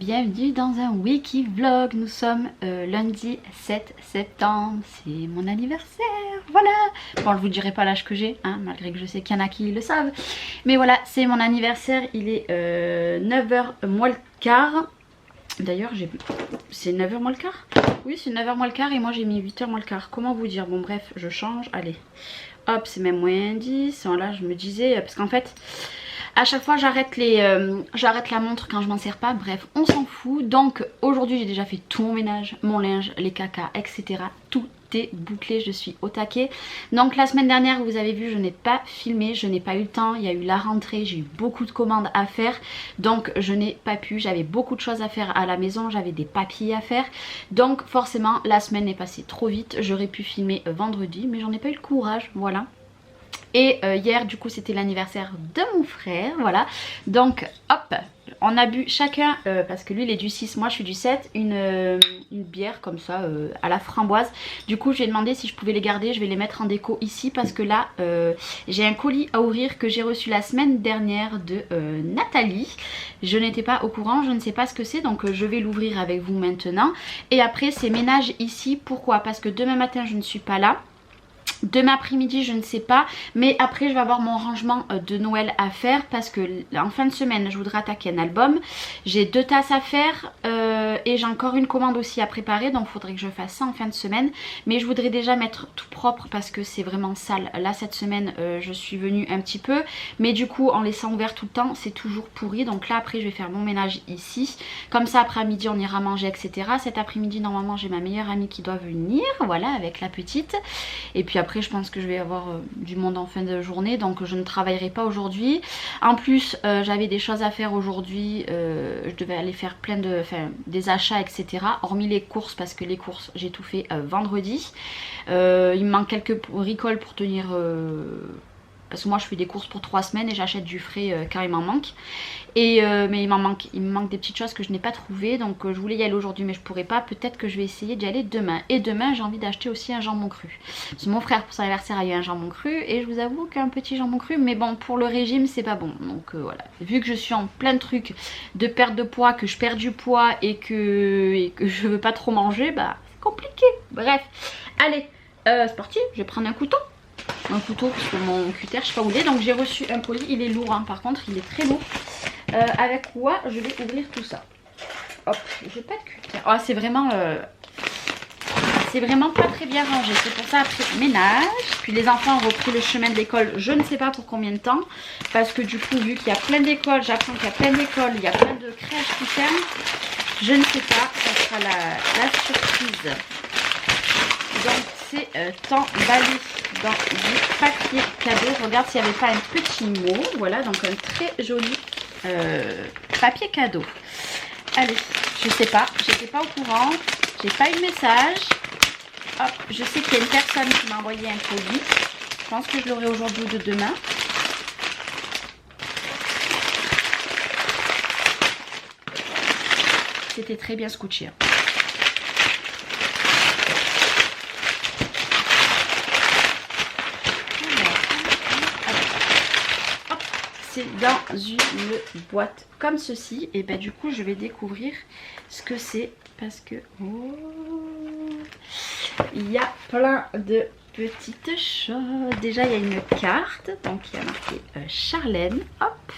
bienvenue dans un wiki vlog. Nous sommes lundi 7 septembre, c'est mon anniversaire, voilà. Bon, je vous dirai pas l'âge que j'ai, hein, malgré que je sais qu'il y en a qui le savent. Mais voilà, c'est mon anniversaire, il est 9h moins le quart. D'ailleurs, c'est 9h moins le quart? Oui, c'est 9h moins le quart et moi j'ai mis 8h moins le quart. Comment vous dire? Bon bref, je change, allez. Hop, c'est même moins 10. Là, je me disais, parce qu'en fait... à chaque fois j'arrête la montre quand je m'en sers pas, bref on s'en fout. Donc aujourd'hui j'ai déjà fait tout mon ménage, mon linge, les cacas, etc. Tout est bouclé, je suis au taquet. Donc la semaine dernière vous avez vu je n'ai pas filmé, je n'ai pas eu le temps, il y a eu la rentrée, j'ai eu beaucoup de commandes à faire. Donc je n'ai pas pu, j'avais beaucoup de choses à faire à la maison, j'avais des papiers à faire. Donc forcément la semaine est passée trop vite, j'aurais pu filmer vendredi mais j'en ai pas eu le courage, voilà. Et hier du coup c'était l'anniversaire de mon frère, voilà. Donc hop, on a bu chacun, parce que lui il est du 6, moi je suis du 7, une bière comme ça à la framboise. Du coup j'ai demandé si je pouvais les garder, je vais les mettre en déco ici parce que là j'ai un colis à ouvrir que j'ai reçu la semaine dernière de Nathalie. Je n'étais pas au courant, je ne sais pas ce que c'est, donc je vais l'ouvrir avec vous maintenant. Et après c'est ménage ici, pourquoi? Parce que demain matin je ne suis pas là. Demain après-midi je ne sais pas, mais après je vais avoir mon rangement de Noël à faire parce que en fin de semaine je voudrais attaquer un album. J'ai 2 tasses à faire et j'ai encore une commande aussi à préparer, donc il faudrait que je fasse ça en fin de semaine. Mais je voudrais déjà mettre tout propre parce que c'est vraiment sale. Là cette semaine je suis venue un petit peu, mais du coup en laissant ouvert tout le temps c'est toujours pourri. Donc là après je vais faire mon ménage ici, comme ça après midi on ira manger, etc. Cet après-midi normalement j'ai ma meilleure amie qui doit venir, voilà, avec la petite. Et puis après je pense que je vais avoir du monde en fin de journée, donc je ne travaillerai pas aujourd'hui. En plus j'avais des choses à faire aujourd'hui, je devais aller faire des achats, etc. Hormis les courses, parce que les courses j'ai tout fait vendredi. Il me manque quelques bricoles pour tenir... parce que moi je fais des courses pour 3 semaines et j'achète du frais quand il m'en manque. Mais il me manque des petites choses que je n'ai pas trouvées. Donc je voulais y aller aujourd'hui mais je pourrais pas. Peut-être que je vais essayer d'y aller demain. Et demain j'ai envie d'acheter aussi un jambon cru. Parce que mon frère pour son anniversaire a eu un jambon cru. Et je vous avoue qu'un petit jambon cru, mais bon, pour le régime c'est pas bon. Donc voilà. Vu que je suis en plein de trucs de perte de poids, que je perds du poids et que je veux pas trop manger, bah c'est compliqué. Bref. Allez, c'est parti, je vais prendre un couteau parce que mon cutter je sais pas où il est. Donc j'ai reçu un colis, il est lourd hein, par contre il est très lourd. Avec quoi je vais ouvrir tout ça. Hop, j'ai pas de cutter. Oh, c'est vraiment pas très bien rangé. C'est pour ça après ménage. Puis les enfants ont repris le chemin de l'école, je ne sais pas pour combien de temps. Parce que du coup vu qu'il y a plein d'écoles, j'apprends qu'il y a plein d'écoles, il y a plein de crèches qui ferment. Je ne sais pas, ça sera la surprise. Donc c'est emballé dans du papier cadeau. Regarde s'il n'y avait pas un petit mot. Voilà, donc un très joli papier cadeau. Allez, je sais pas, j'étais pas au courant, j'ai pas eu de message. Hop, je sais qu'il y a une personne qui m'a envoyé un colis. Je pense que je l'aurai aujourd'hui ou de demain. C'était très bien scotché. Dans une boîte comme ceci. Et ben du coup je vais découvrir ce que c'est parce que il y a plein de petites choses. Déjà il y a une carte, donc il y a marqué Charlène. Hop,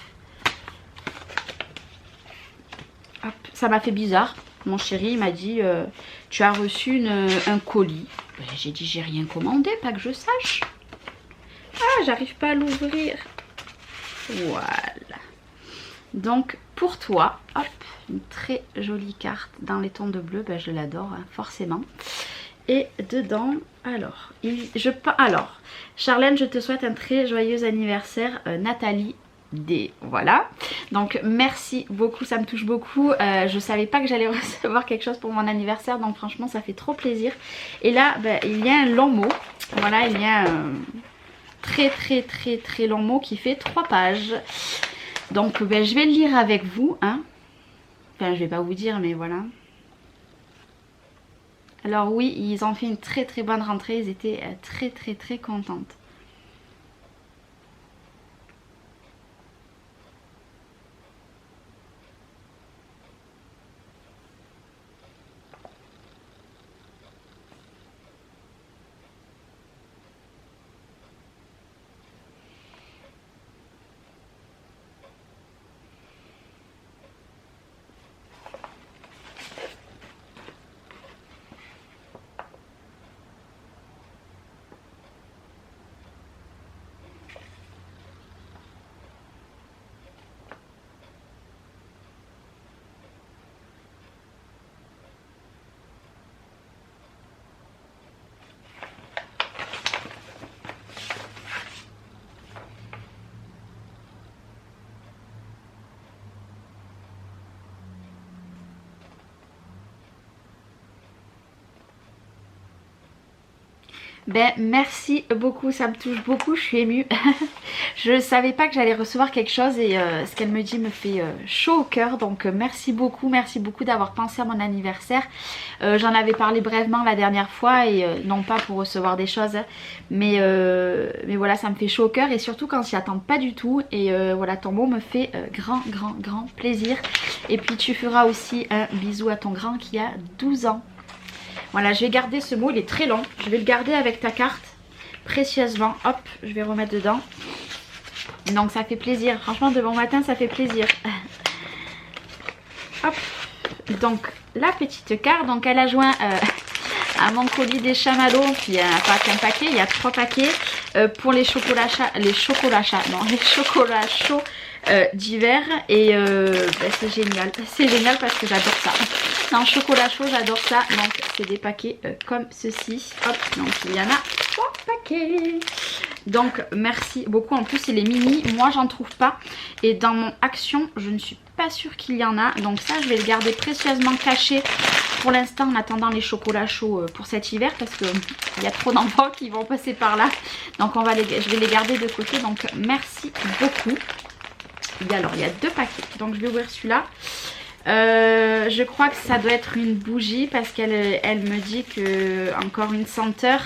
hop, ça m'a fait bizarre. Mon chéri m'a dit tu as reçu un colis. Ben, j'ai dit j'ai rien commandé, pas que je sache. Ah, j'arrive pas à l'ouvrir. Voilà. Donc pour toi, hop, une très jolie carte dans les tons de bleu, ben, je l'adore hein, forcément. Et dedans, alors, Charlène, je te souhaite un très joyeux anniversaire, Nathalie D. Voilà. Donc merci beaucoup, ça me touche beaucoup. Je savais pas que j'allais recevoir quelque chose pour mon anniversaire, donc franchement ça fait trop plaisir. Et là, ben, il y a un long mot. Voilà, il y a un très long mot qui fait 3 pages. Donc ben, je vais le lire avec vous hein. Enfin je vais pas vous dire mais voilà. Alors oui, ils ont fait une très bonne rentrée, ils étaient très contentes. Ben merci beaucoup, ça me touche beaucoup, je suis émue. Je savais pas que j'allais recevoir quelque chose et ce qu'elle me dit me fait chaud au cœur. Donc merci beaucoup d'avoir pensé à mon anniversaire. J'en avais parlé brièvement la dernière fois et non pas pour recevoir des choses, mais voilà, ça me fait chaud au cœur et surtout quand j'y attends pas du tout. Et voilà, ton mot me fait grand plaisir. Et puis tu feras aussi un bisou à ton grand qui a 12 ans. Voilà, je vais garder ce mot, il est très long. Je vais le garder avec ta carte précieusement. Hop, je vais remettre dedans. Donc ça fait plaisir. Franchement, de bon matin, ça fait plaisir. Hop. Donc la petite carte, donc elle a joint à mon colis des chamallows. Puis il n'y a pas qu'un paquet, il y a 3 paquets pour les chocolats chauds d'hiver. Et ben, c'est génial parce que j'adore ça. Non, chocolat chaud, j'adore ça. Donc c'est des paquets comme ceci. Hop, donc il y en a 3 paquets. Donc merci beaucoup. En plus il est mini, moi j'en trouve pas. Et dans mon Action, je ne suis pas sûre qu'il y en a. Donc ça je vais le garder précieusement caché pour l'instant en attendant les chocolats chauds pour cet hiver. Parce que il y a trop d'enfants qui vont passer par là. Donc je vais les garder de côté. Donc merci beaucoup. Alors il y a 2 paquets. Donc je vais ouvrir celui-là. Je crois que ça doit être une bougie parce qu'elle me dit que encore une senteur.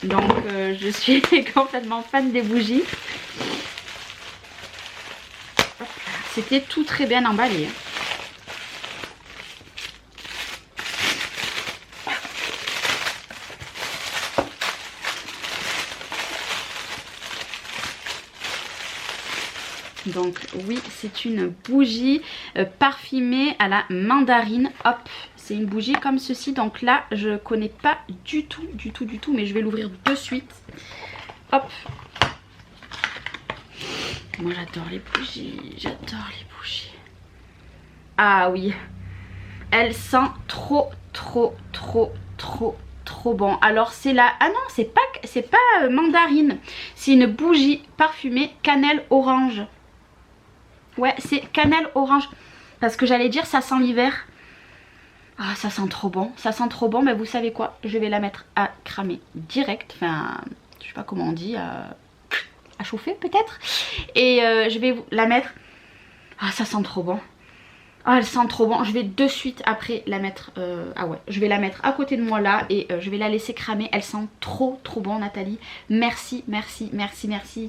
Donc je suis complètement fan des bougies. C'était tout très bien emballé. Donc oui, c'est une bougie parfumée à la mandarine. Hop, c'est une bougie comme ceci. Donc là, je connais pas du tout, mais je vais l'ouvrir de suite. Hop. Moi j'adore les bougies, Ah oui, elle sent trop bon. Alors c'est la... Ah non, c'est pas mandarine. C'est une bougie parfumée cannelle orange. Ouais, c'est cannelle orange. Parce que j'allais dire ça sent l'hiver. Ah, ça sent trop bon. Mais vous savez quoi? Je vais la mettre à cramer direct. Enfin, je sais pas comment on dit. À chauffer peut-être. Et je vais la mettre... Ah, ça sent trop bon. Ah, elle sent trop bon. Je vais de suite après la mettre... Ah ouais, je vais la mettre à côté de moi là. Et je vais la laisser cramer. Elle sent trop bon, Nathalie. Merci.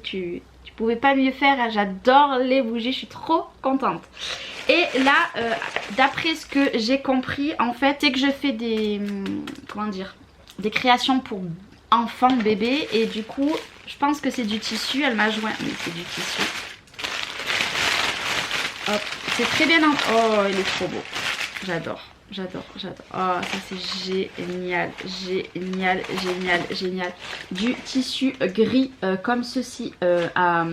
Tu pouvais pas mieux faire, hein. J'adore les bougies, je suis trop contente. Et là, d'après ce que j'ai compris, en fait, c'est que je fais des... Comment dire? Des créations pour enfants, bébés. Et du coup, je pense que c'est du tissu. Elle m'a joint... Oui, c'est du tissu. Hop, c'est très bien... Oh, il est trop beau. J'adore. Oh, ça c'est génial. Du tissu gris comme ceci à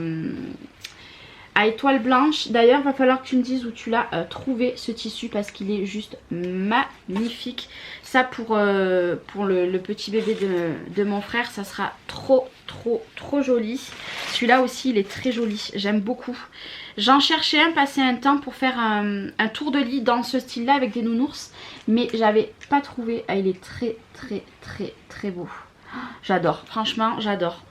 étoile blanche. D'ailleurs, va falloir que tu me dises où tu l'as trouvé ce tissu parce qu'il est juste magnifique. Ça pour le petit bébé de mon frère, ça sera trop joli. Celui-là aussi, il est très joli. J'aime beaucoup. J'en cherchais un passé un temps pour faire un tour de lit dans ce style-là avec des nounours. Mais j'avais pas trouvé. Ah, il est très beau. J'adore. Franchement, j'adore.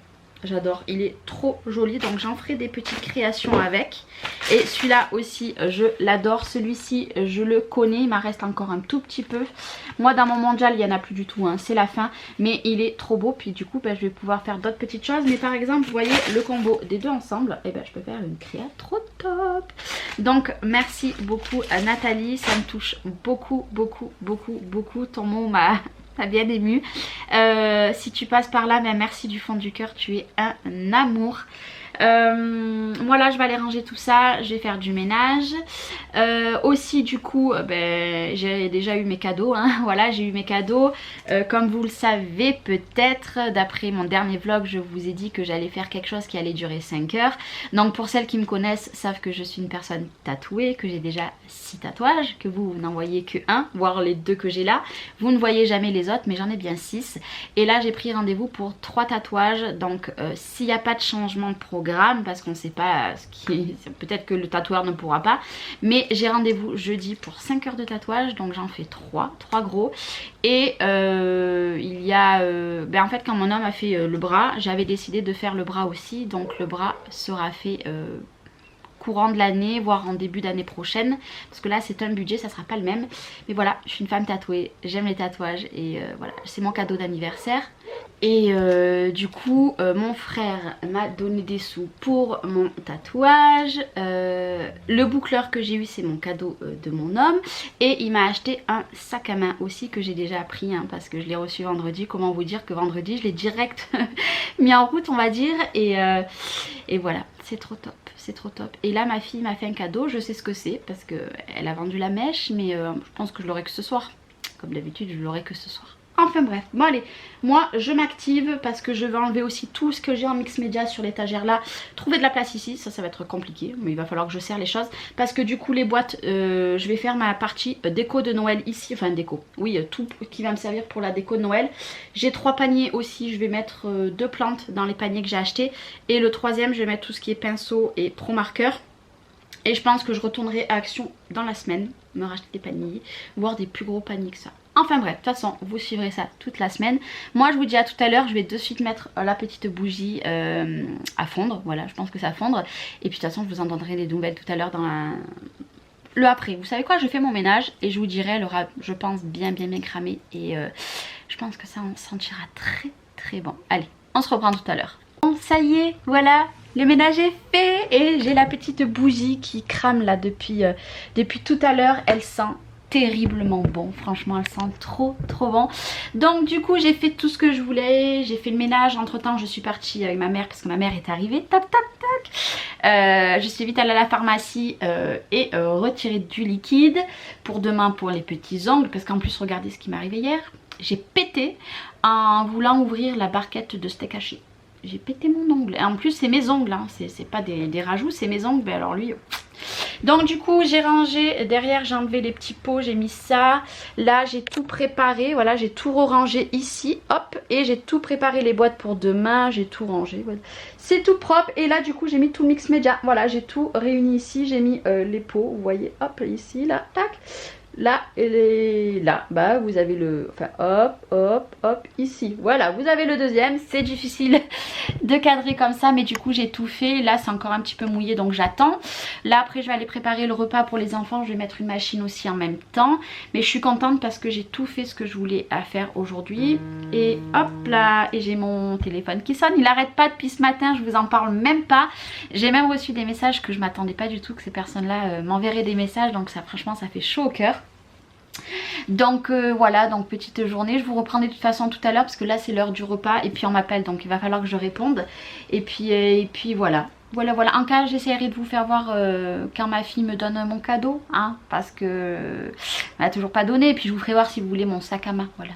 Il est trop joli. Donc j'en ferai des petites créations avec. Et celui-là aussi, je l'adore. Celui-ci, je le connais. Il m'en reste encore un tout petit peu. Moi, dans mon mondial, il n'y en a plus du tout. Hein. C'est la fin. Mais il est trop beau. Puis du coup, je vais pouvoir faire d'autres petites choses. Mais par exemple, vous voyez le combo des deux ensemble. Et je peux faire une créa trop top. Donc, merci beaucoup à Nathalie. Ça me touche beaucoup. Ton mot m'a... T'as bien ému. Si tu passes par là, merci du fond du cœur. Tu es un amour. Moi là je vais aller ranger tout ça. Je vais faire du ménage. Aussi du coup j'ai déjà eu mes cadeaux hein. Voilà, j'ai eu mes cadeaux. Comme vous le savez peut-être, d'après mon dernier vlog, je vous ai dit que j'allais faire quelque chose qui allait durer 5 heures. Donc pour celles qui me connaissent savent que je suis une personne tatouée, que j'ai déjà 6 tatouages, que vous n'en voyez que 1, voire les 2 que j'ai là. Vous ne voyez jamais les autres, mais j'en ai bien 6. Et là j'ai pris rendez-vous pour 3 tatouages. Donc s'il n'y a pas de changement de programme, programme parce qu'on sait pas ce qui... Peut-être que le tatoueur ne pourra pas. Mais j'ai rendez-vous jeudi pour 5 heures de tatouage. Donc j'en fais 3 gros. Et il y a... en fait quand mon homme a fait le bras, j'avais décidé de faire le bras aussi. Donc le bras sera fait... courant de l'année, voire en début d'année prochaine, parce que là c'est un budget, ça sera pas le même. Mais voilà, je suis une femme tatouée, j'aime les tatouages et voilà, c'est mon cadeau d'anniversaire. Et du coup mon frère m'a donné des sous pour mon tatouage. Le boucleur que j'ai eu, c'est mon cadeau de mon homme. Et il m'a acheté un sac à main aussi que j'ai déjà pris hein, parce que je l'ai reçu vendredi. Comment vous dire que vendredi je l'ai direct mis en route on va dire. Et voilà, c'est trop top. C'est trop top. Et là ma fille m'a fait un cadeau, je sais ce que c'est parce qu'elle a vendu la mèche, mais je pense que je l'aurai que ce soir. Comme d'habitude je l'aurai que ce soir. Enfin bref, bon allez, moi je m'active parce que je vais enlever aussi tout ce que j'ai en mix média sur l'étagère là. Trouver de la place ici, ça va être compliqué, mais il va falloir que je serre les choses. Parce que du coup les boîtes, je vais faire ma partie déco de Noël ici, enfin déco, oui tout qui va me servir pour la déco de Noël. J'ai 3 paniers aussi, je vais mettre 2 plantes dans les paniers que j'ai achetés. Et le troisième je vais mettre tout ce qui est pinceau et pro marqueur. Et je pense que je retournerai à Action dans la semaine, me racheter des paniers, voire des plus gros paniers que ça. Enfin bref, de toute façon, vous suivrez ça toute la semaine. Moi, je vous dis à tout à l'heure, je vais de suite mettre la petite bougie à fondre. Voilà, je pense que ça va fondre. Et puis de toute façon, je vous en donnerai des nouvelles tout à l'heure dans le après. Vous savez quoi, je fais mon ménage et je vous dirai, elle aura, je pense, bien cramé. Et je pense que ça, on sentira très très bon. Allez, on se reprend tout à l'heure. Bon, ça y est, voilà. Le ménage est fait et j'ai la petite bougie qui crame là depuis tout à l'heure. Elle sent terriblement bon, franchement elle sent trop bon. Donc du coup j'ai fait tout ce que je voulais, j'ai fait le ménage. Entre temps je suis partie avec ma mère parce que ma mère est arrivée, tac. Je suis vite allée à la pharmacie et retirer du liquide pour demain pour les petits ongles, parce qu'en plus regardez ce qui m'est arrivé hier, j'ai pété en voulant ouvrir la barquette de steak haché. J'ai pété mon ongle. Et en plus c'est mes ongles, hein. C'est pas des rajouts, c'est mes ongles. Mais alors lui... Donc du coup j'ai rangé, derrière j'ai enlevé les petits pots, j'ai mis ça. Là j'ai tout préparé, voilà, j'ai tout rangé ici, hop. Et j'ai tout préparé les boîtes pour demain, j'ai tout rangé, voilà. C'est tout propre. Et là du coup j'ai mis tout mix média, voilà, j'ai tout réuni ici. J'ai mis les pots, vous voyez, hop, ici, là, tac. Là et là, bah vous avez le, enfin hop, ici, voilà, vous avez le deuxième. C'est difficile de cadrer comme ça, mais du coup j'ai tout fait. Là c'est encore un petit peu mouillé donc j'attends. Là après je vais aller préparer le repas pour les enfants, je vais mettre une machine aussi en même temps. Mais je suis contente parce que j'ai tout fait ce que je voulais à faire aujourd'hui. Et hop là, et j'ai mon téléphone qui sonne, il arrête pas depuis ce matin, je vous en parle même pas. J'ai même reçu des messages que je m'attendais pas du tout que ces personnes là m'enverraient des messages, donc ça franchement ça fait chaud au cœur. Donc voilà, donc petite journée, je vous reprendrai de toute façon tout à l'heure parce que là c'est l'heure du repas et puis on m'appelle donc il va falloir que je réponde. Et puis voilà. Voilà, en cas j'essaierai de vous faire voir quand ma fille me donne mon cadeau, hein, parce que elle n'a toujours pas donné. Et puis je vous ferai voir si vous voulez mon sac à main, voilà.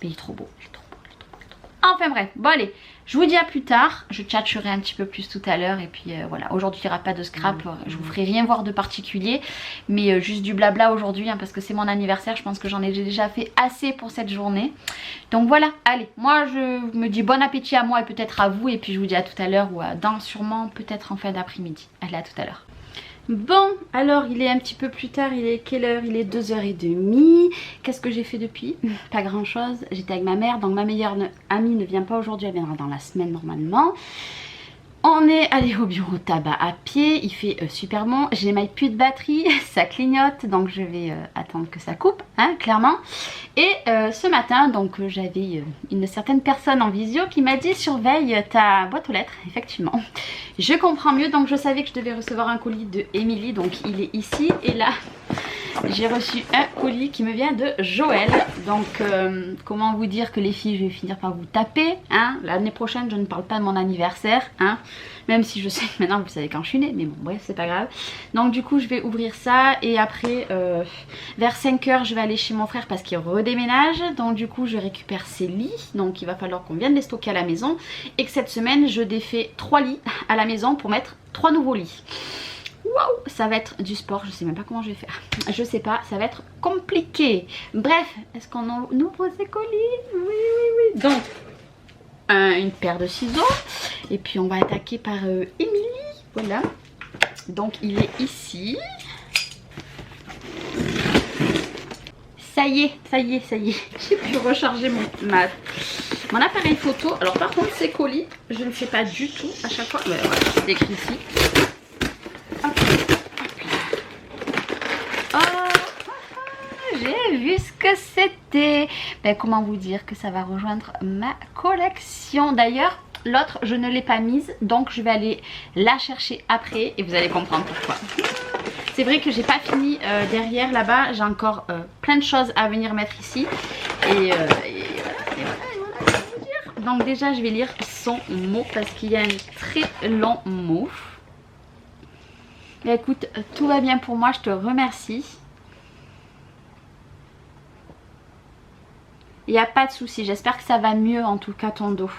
Mais il est trop beau, il est trop beau, il est trop beau, il est trop beau. Enfin bref, bon allez, je vous dis à plus tard, je tchatcherai un petit peu plus tout à l'heure. Et puis voilà, aujourd'hui il n'y aura pas de scrap, je vous ferai rien voir de particulier, mais juste du blabla aujourd'hui, hein, parce que c'est mon anniversaire, je pense que j'en ai déjà fait assez pour cette journée. Donc voilà, allez, moi je me dis bon appétit à moi et peut-être à vous, et puis je vous dis à tout à l'heure ou dans sûrement peut-être en fin d'après-midi. Allez, à tout à l'heure. Bon, alors il est un petit peu plus tard, il est quelle heure? Il est 2h30. Qu'est-ce que j'ai fait depuis? Pas grand chose, j'étais avec ma mère, donc ma meilleure amie ne vient pas aujourd'hui, elle viendra dans la semaine normalement. On est allé au bureau tabac à pied, il fait super bon, j'ai même plus de batterie, ça clignote, donc je vais attendre que ça coupe, hein, clairement. Et ce matin, donc j'avais une certaine personne en visio qui m'a dit surveille ta boîte aux lettres, effectivement. Je comprends mieux, donc je savais que je devais recevoir un colis de Émilie, donc il est ici, et là... j'ai reçu un colis qui me vient de Joël. Donc comment vous dire que les filles, je vais finir par vous taper, hein. L'année prochaine je ne parle pas de mon anniversaire, hein. Même si je sais que maintenant vous savez quand je suis née, mais bon bref c'est pas grave. Donc du coup je vais ouvrir ça et après vers 5 h je vais aller chez mon frère parce qu'il redéménage. Donc du coup je récupère ses lits, donc il va falloir qu'on vienne les stocker à la maison. Et que cette semaine je défais 3 lits à la maison pour mettre 3 nouveaux lits. Waouh, ça va être du sport, je sais même pas comment je vais faire. Je sais pas, ça va être compliqué. Bref, est-ce qu'on ouvre ces colis? Oui. Donc, une paire de ciseaux. Et puis on va attaquer par Émilie. Voilà. Donc il est ici. Ça y est. J'ai pu recharger mon appareil photo. Alors par contre ces colis, je ne sais pas du tout à chaque fois. Mais voilà, c'est écrit ici. Hop, hop là. Oh, j'ai vu ce que c'était. Ben, comment vous dire que ça va rejoindre ma collection. D'ailleurs, l'autre, je ne l'ai pas mise. Donc, je vais aller la chercher après. Et vous allez comprendre pourquoi. C'est vrai que j'ai pas fini derrière là-bas. J'ai encore plein de choses à venir mettre ici. Et voilà, je vais vous dire. Donc déjà, je vais lire son mot parce qu'il y a un très long mot. Mais écoute, tout va bien pour moi. Je te remercie. Il n'y a pas de souci. J'espère que ça va mieux en tout cas ton dos.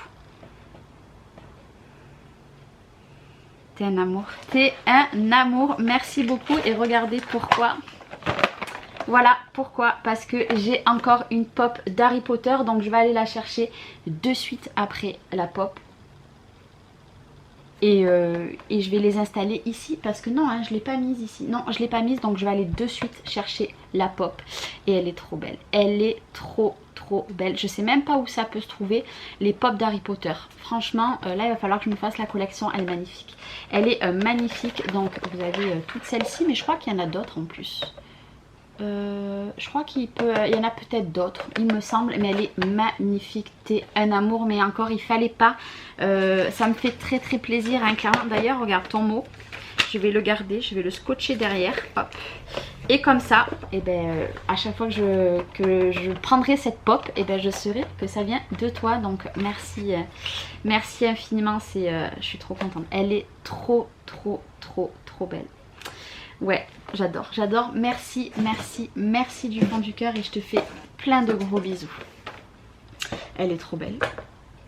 T'es un amour. T'es un amour. Merci beaucoup. Et regardez pourquoi. Voilà pourquoi. Parce que j'ai encore une pop d'Harry Potter. Donc je vais aller la chercher de suite après la pop. Et je vais les installer ici. Parce que non, hein, je ne l'ai pas mise ici. Non, je ne l'ai pas mise. Donc je vais aller de suite chercher la pop. Et elle est trop belle. Elle est trop belle. Je sais même pas où ça peut se trouver, les pop d'Harry Potter. Franchement, là il va falloir que je me fasse la collection. Elle est magnifique. Elle est magnifique. Donc vous avez toutes celles-ci, mais je crois qu'il y en a d'autres en plus. Je crois qu'il y en a peut-être d'autres, il me semble, mais elle est magnifique. T'es un amour, mais encore il fallait pas. Ça me fait très plaisir, hein, clairement. D'ailleurs, regarde ton mot. Je vais le garder, je vais le scotcher derrière. Hop. Et comme ça, et ben, à chaque fois que je prendrai cette pop, et ben, je saurai que ça vient de toi. Donc merci, merci infiniment. Je suis trop contente. Elle est trop belle. Ouais, j'adore. Merci du fond du cœur et je te fais plein de gros bisous. Elle est trop belle.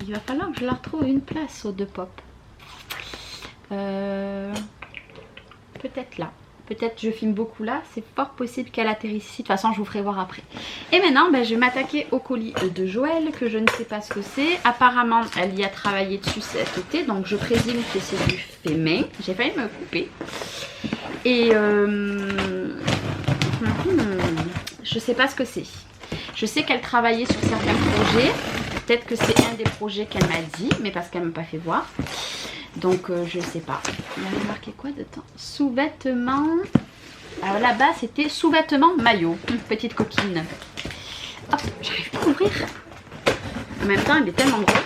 Il va falloir que je la retrouve une place aux deux pop. Peut-être là. Peut-être je filme beaucoup là. C'est fort possible qu'elle atterrisse ici. De toute façon, je vous ferai voir après. Et maintenant, ben, je vais m'attaquer au colis de Joël, que je ne sais pas ce que c'est. Apparemment, elle y a travaillé dessus cet été. Donc, je présume que c'est du fait main. J'ai failli me couper. Et je sais pas ce que c'est. Je sais qu'elle travaillait sur certains projets. Peut-être que c'est un des projets qu'elle m'a dit, mais parce qu'elle ne m'a pas fait voir. Donc je sais pas. Il y avait marqué quoi dedans? Sous-vêtements. Alors là-bas c'était sous-vêtements maillot. Petite coquine. Hop, j'arrive pas à ouvrir. En même temps il est tellement gros.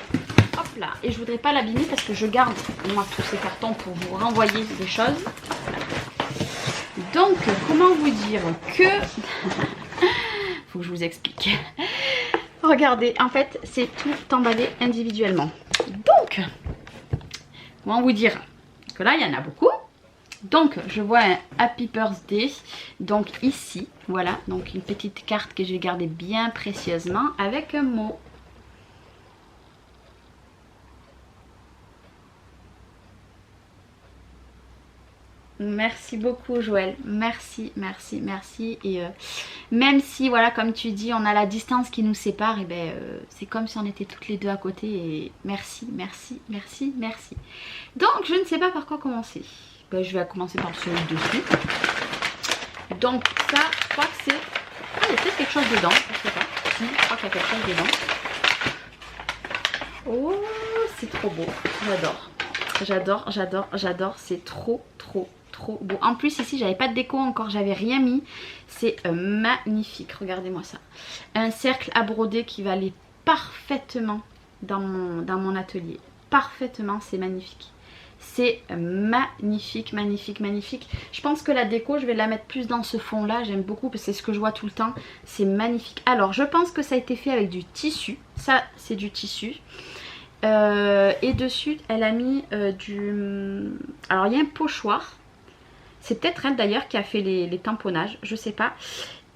Hop là. Et je voudrais pas l'abîmer parce que je garde moi tous ces cartons pour vous renvoyer des choses. Donc comment vous dire que... Faut que je vous explique. Regardez, en fait c'est tout emballé individuellement. Donc... comment vous dire que là il y en a beaucoup. Donc je vois un Happy Birthday. Donc ici, voilà. Donc une petite carte que je vais garder bien précieusement avec un mot. Merci beaucoup Joël, merci. Et même si voilà comme tu dis on a la distance qui nous sépare, et ben c'est comme si on était toutes les deux à côté. Et merci. Donc je ne sais pas par quoi commencer. Ben, je vais commencer par celui dessus. Donc ça je crois que c'est... ah, il y a peut-être quelque chose dedans, je sais pas. Si, je crois qu'il y a quelque chose dedans. Oh c'est trop beau, j'adore, c'est trop beau. En plus ici j'avais pas de déco encore, j'avais rien mis. C'est magnifique, regardez-moi ça. Un cercle à broder qui va aller parfaitement dans mon atelier. Parfaitement, c'est magnifique. C'est magnifique. Je pense que la déco je vais la mettre plus dans ce fond là. J'aime beaucoup parce que c'est ce que je vois tout le temps. C'est magnifique. Alors je pense que ça a été fait avec du tissu. Ça c'est du tissu. Et dessus elle a mis du... alors il y a un pochoir. C'est peut-être elle d'ailleurs qui a fait les tamponnages, je sais pas.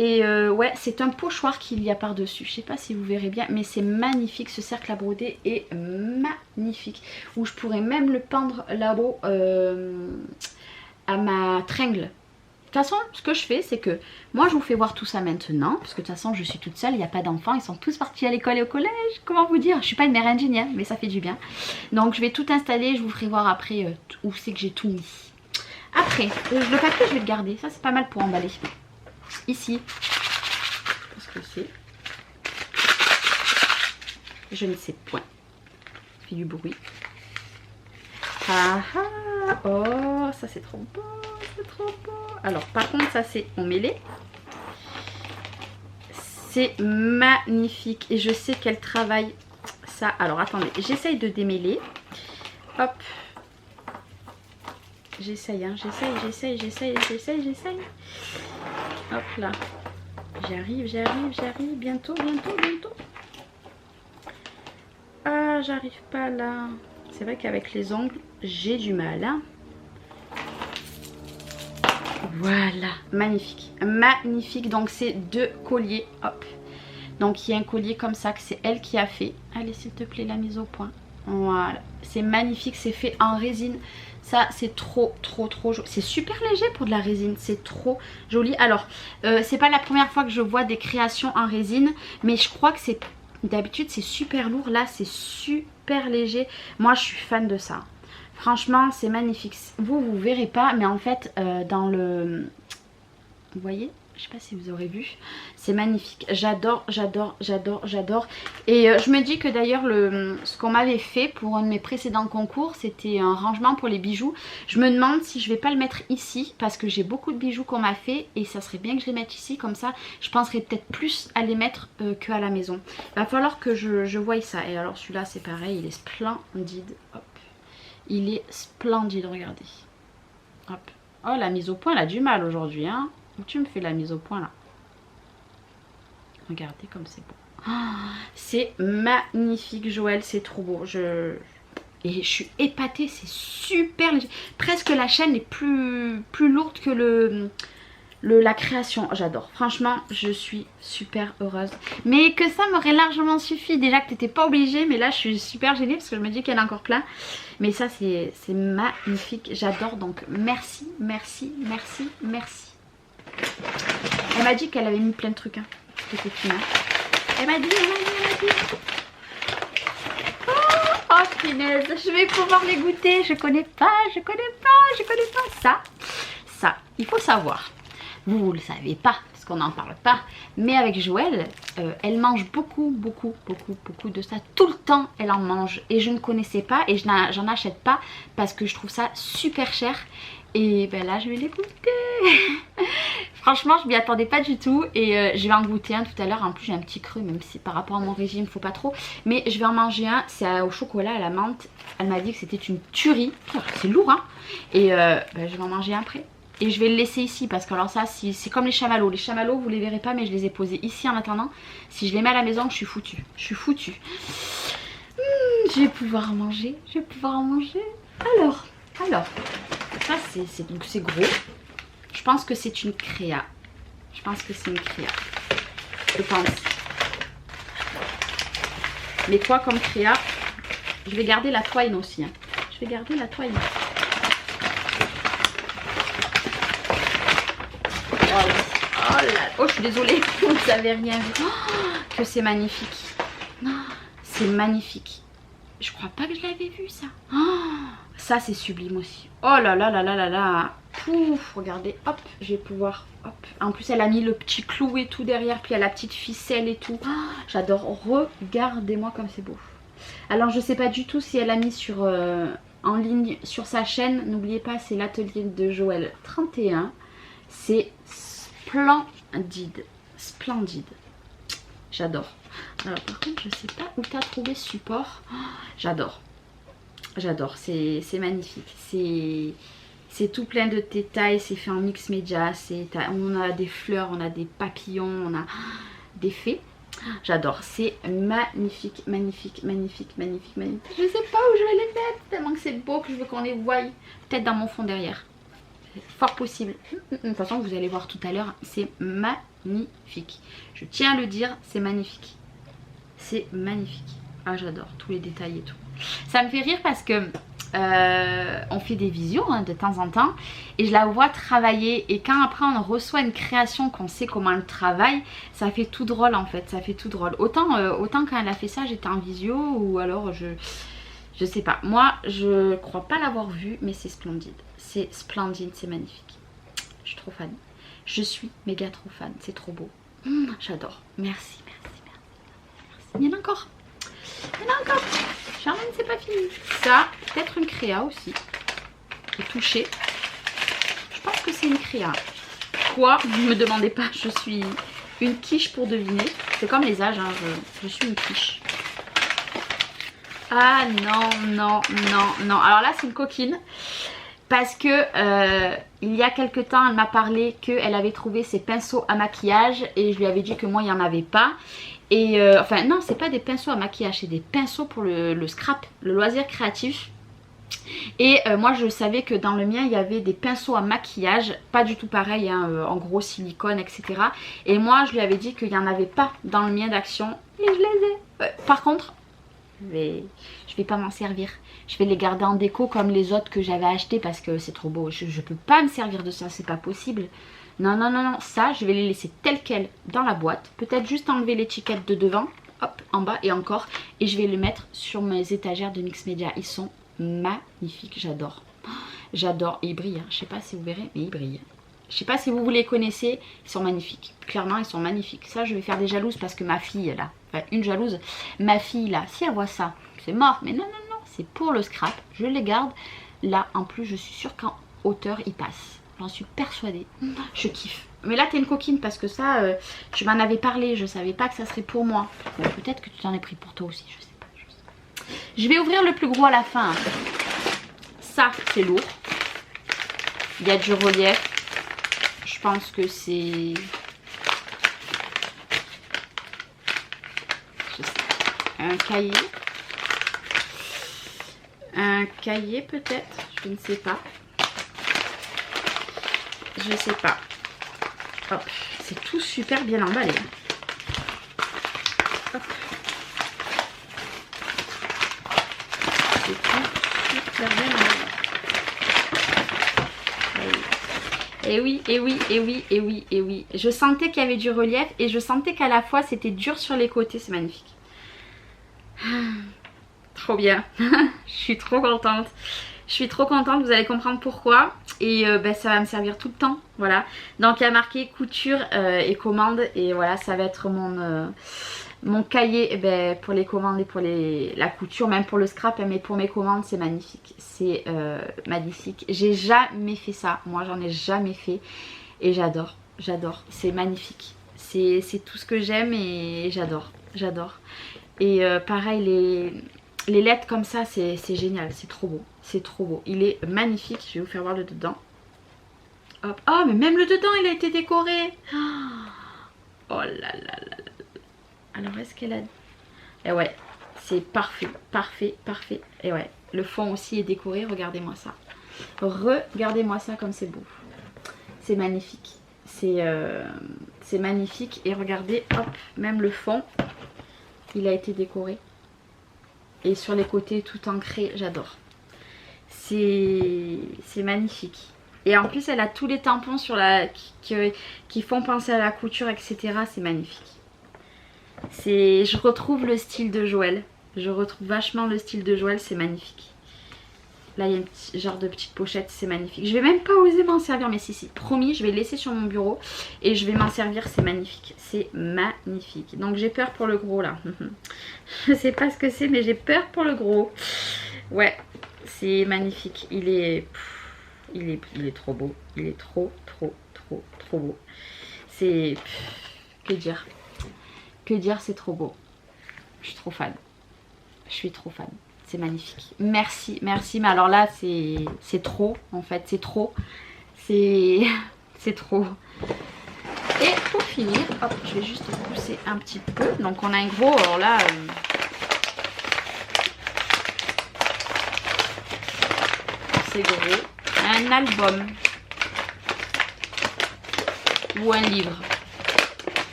Et ouais, c'est un pochoir qu'il y a par dessus. Je sais pas si vous verrez bien, mais c'est magnifique. Ce cercle à broder est magnifique. Où je pourrais même le pendre là-haut à ma tringle. façon, ce que je fais, c'est que moi je vous fais voir tout ça maintenant, parce que de toute façon je suis toute seule, il n'y a pas d'enfants, ils sont tous partis à l'école et au collège. Comment vous dire, je suis pas une mère indigne, mais ça fait du bien. Donc je vais tout installer, je vous ferai voir après où c'est que j'ai tout mis. Après, le papier je vais le garder, ça c'est pas mal pour emballer. Ici, qu'est-ce que c'est? Je ne sais point. Ça fait du bruit. Ah ah, oh, ça c'est trop beau, c'est trop beau. Alors par contre ça c'est en mêlé. C'est magnifique et je sais qu'elle travaille ça. Alors attendez, j'essaye de démêler. Hop. J'essaye, hein, j'essaye. Hop là. J'arrive, bientôt. Ah, j'arrive pas là. C'est vrai qu'avec les ongles, j'ai du mal, hein. Voilà, magnifique. Magnifique, donc c'est 2 colliers, hop. Donc il y a un collier comme ça que c'est elle qui a fait. Allez, s'il te plaît, la mise au point. Voilà, c'est magnifique, c'est fait en résine. Ça, c'est trop joli. C'est super léger pour de la résine, c'est trop joli. Alors, c'est pas la première fois que je vois des créations en résine, mais je crois que c'est... D'habitude, c'est super lourd. Là, c'est super léger. Moi, je suis fan de ça. Franchement, c'est magnifique. Vous verrez pas, mais en fait, dans le... Vous voyez ? Je sais pas si vous aurez vu. C'est magnifique. J'adore. Et je me dis que d'ailleurs, ce qu'on m'avait fait pour un de mes précédents concours, c'était un rangement pour les bijoux. Je me demande si je vais pas le mettre ici, parce que j'ai beaucoup de bijoux qu'on m'a fait. Et ça serait bien que je les mette ici, comme ça, je penserais peut-être plus à les mettre qu'à la maison. Il va falloir que je voie ça. Et alors celui-là, c'est pareil, il est splendide. Hop. Il est splendide, regardez. Hop. Oh, la mise au point, elle a du mal aujourd'hui, hein. Où tu me fais la mise au point là? Regardez comme c'est beau. Oh, c'est magnifique, Joël, c'est trop beau. Et je suis épatée, c'est super léger. Presque la chaîne est plus lourde que la création. J'adore. Franchement, je suis super heureuse. Mais que ça m'aurait largement suffi. Déjà que tu n'étais pas obligée, mais là je suis super gênée parce que je me dis qu'il y en a encore plein. Mais ça, c'est magnifique. J'adore. Donc merci. Elle m'a dit qu'elle avait mis plein de trucs, hein. C'était fini, hein. Elle m'a dit. Oh punaise, je vais pouvoir les goûter. Je connais pas. Ça, il faut savoir. Vous le savez pas, parce qu'on n'en parle pas. Mais avec Joël, elle mange beaucoup de ça. Tout le temps, elle en mange. Et je ne connaissais pas et j'en achète pas parce que je trouve ça super cher. Et ben là, je vais les goûter. Franchement, je m'y attendais pas du tout. Et je vais en goûter un tout à l'heure. En plus, j'ai un petit creux, même si par rapport à mon régime, faut pas trop. Mais je vais en manger un. C'est au chocolat, à la menthe. Elle m'a dit que c'était une tuerie. C'est lourd, hein. Et ben, je vais en manger un après. Et je vais le laisser ici parce que alors ça, c'est comme les chamallows. Les chamallows, vous les verrez pas, mais je les ai posés ici en attendant. Si je les mets à la maison, je suis foutue. Je vais pouvoir en manger. Alors. Ça, c'est gros. Je pense que c'est une créa. Je pense. Mais quoi comme créa? Je vais garder la toile aussi, hein. Oh, je suis désolée, vous n'avez rien vu. Oh, que c'est magnifique. Oh, c'est magnifique. Je crois pas que je l'avais vu, ça. Oh, ça, c'est sublime aussi. Oh là là. Pouf, regardez. Hop, je vais pouvoir. Hop. En plus, elle a mis le petit clou et tout derrière. Puis, elle a la petite ficelle et tout. Oh, j'adore. Regardez-moi comme c'est beau. Alors, je sais pas du tout si elle a mis en ligne sur sa chaîne. N'oubliez pas, c'est l'atelier de Joël 31. C'est splendide. J'adore. Alors par contre, je sais pas où tu as trouvé ce support. Oh, j'adore, c'est magnifique. C'est tout plein de détails, c'est fait en mix média. On a des fleurs, on a des papillons, on a des fées. J'adore, c'est magnifique. Je sais pas où je vais les mettre, tellement que c'est beau que je veux qu'on les voie. Peut-être dans mon fond derrière. Fort possible. De toute façon, vous allez voir tout à l'heure, c'est magnifique. Je tiens à le dire, c'est magnifique. Ah, j'adore tous les détails et tout. Ça me fait rire parce que on on fait des visios hein, de temps en temps et je la vois travailler et quand après on reçoit une création qu'on sait comment elle travaille, ça fait tout drôle en fait, ça fait tout drôle. Autant quand elle a fait ça j'étais en visio ou alors je sais pas. Moi je crois pas l'avoir vu mais c'est splendide, c'est magnifique. Je suis trop fan, je suis méga trop fan, c'est trop beau. J'adore, merci. Il y en a encore. Charlène, c'est pas fini. Ça, peut-être une créa aussi. Qui est touchée. Je pense que c'est une créa. Quoi? Ne me demandez pas, je suis une quiche pour deviner. C'est comme les âges, hein. Je suis une quiche. Ah non. Alors là, c'est une coquine. Parce que il y a quelque temps, elle m'a parlé qu'elle avait trouvé ses pinceaux à maquillage. Et je lui avais dit que moi, il n'y en avait pas. Et enfin non, c'est pas des pinceaux à maquillage, c'est des pinceaux pour le scrap, le loisir créatif. Et moi je savais que dans le mien il y avait des pinceaux à maquillage, pas du tout pareil hein, en gros silicone etc. Et moi je lui avais dit qu'il n'y en avait pas dans le mien d'Action et je les ai. Par contre je vais pas m'en servir, je vais les garder en déco comme les autres que j'avais achetés parce que c'est trop beau, je peux pas me servir de ça, c'est pas possible. Non, ça je vais les laisser telles quelles dans la boîte. Peut-être juste enlever l'étiquette de devant, hop, en bas et encore. Et je vais les mettre sur mes étagères de Mix Media. Ils sont magnifiques, j'adore. J'adore, et ils brillent, hein. Je sais pas si vous verrez, mais ils brillent. Je sais pas si vous les connaissez, ils sont magnifiques. Clairement, ils sont magnifiques. Ça, je vais faire des jalouses parce que ma fille, là, enfin une jalouse, ma fille, là, si elle voit ça, c'est mort. Mais non, c'est pour le scrap. Je les garde. Là, en plus, je suis sûre qu'en hauteur, ils passent. J'en suis persuadée. Je kiffe. Mais là, t'es une coquine parce que ça, je m'en avais parlé. Je savais pas que ça serait pour moi. Peut-être que tu t'en es pris pour toi aussi. Je sais pas. Je vais ouvrir le plus gros à la fin. Ça, c'est lourd. Il y a du relief. Je pense que c'est... un cahier. Un cahier peut-être. Je ne sais pas. Je sais pas. Hop, c'est tout super bien emballé. Hop. C'est tout super bien emballé. Et oui. Je sentais qu'il y avait du relief et je sentais qu'à la fois c'était dur sur les côtés. C'est magnifique. Trop bien. Je suis trop contente. Je suis trop contente, vous allez comprendre pourquoi. Et ça va me servir tout le temps. Voilà. Donc il y a marqué couture et commande. Et voilà, ça va être mon cahier pour les commandes et pour la couture. Même pour le scrap, mais pour mes commandes, c'est magnifique. C'est magnifique. J'ai jamais fait ça. Moi, j'en ai jamais fait. Et j'adore. J'adore. C'est magnifique. C'est tout ce que j'aime et j'adore. J'adore. Et pareil, les lettres comme ça, c'est génial. C'est trop beau. C'est trop beau. Il est magnifique. Je vais vous faire voir le dedans. Hop. Oh, mais même le dedans, il a été décoré. Oh là là. Alors, est-ce qu'elle a... Eh ouais, c'est parfait. Et ouais, le fond aussi est décoré. Regardez-moi ça. Regardez-moi ça comme c'est beau. C'est magnifique. C'est magnifique. Et regardez, hop, même le fond, il a été décoré. Et sur les côtés, tout ancré. J'adore. C'est magnifique. Et en plus, elle a tous les tampons sur qui font penser à la couture, etc. C'est magnifique. Je retrouve le style de Joël. Je retrouve vachement le style de Joël. C'est magnifique. Là, il y a un petit genre de petite pochette. C'est magnifique. Je vais même pas oser m'en servir. Mais si. Promis, je vais le laisser sur mon bureau. Et je vais m'en servir. C'est magnifique. C'est magnifique. Donc, j'ai peur pour le gros, là. Je sais pas ce que c'est, mais j'ai peur pour le gros. Ouais. C'est magnifique. Il est trop beau. Il est trop beau. C'est... Que dire? Que dire, c'est trop beau. Je suis trop fan. C'est magnifique. Merci. Mais alors là, c'est trop, en fait. C'est trop. C'est trop. Et pour finir, hop, je vais juste pousser un petit peu. Donc on a un gros, alors là... c'est gros. Un album. Ou un livre.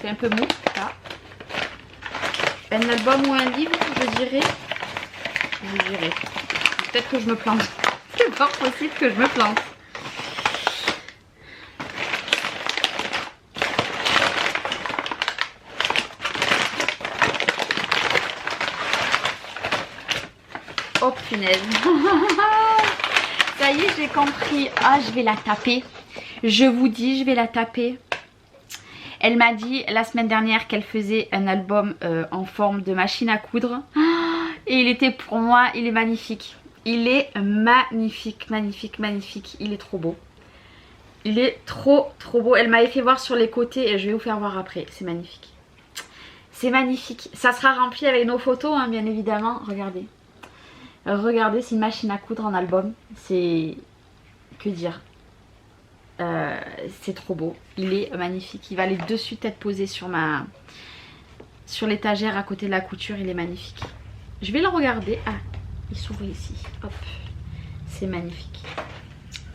C'est un peu mou, ça. Un album ou un livre, je dirais. Peut-être que je me plante. C'est fort possible que je me plante. Oh punaise. Ça y est, j'ai compris. Ah, je vais la taper. Je vous dis, je vais la taper. Elle m'a dit la semaine dernière qu'elle faisait un album en forme de machine à coudre. Et il était pour moi, il est magnifique. Il est magnifique, magnifique, magnifique. Il est trop beau. Il est trop, trop beau. Elle m'avait fait voir sur les côtés et je vais vous faire voir après. C'est magnifique. C'est magnifique. Ça sera rempli avec nos photos, hein, bien évidemment. Regardez. Regardez, c'est une machine à coudre en album. C'est... que dire, c'est trop beau. Il est magnifique. Il va aller de suite être posé sur ma... sur l'étagère à côté de la couture. Il est magnifique. Je vais le regarder. Ah, il s'ouvre ici. Hop. C'est magnifique.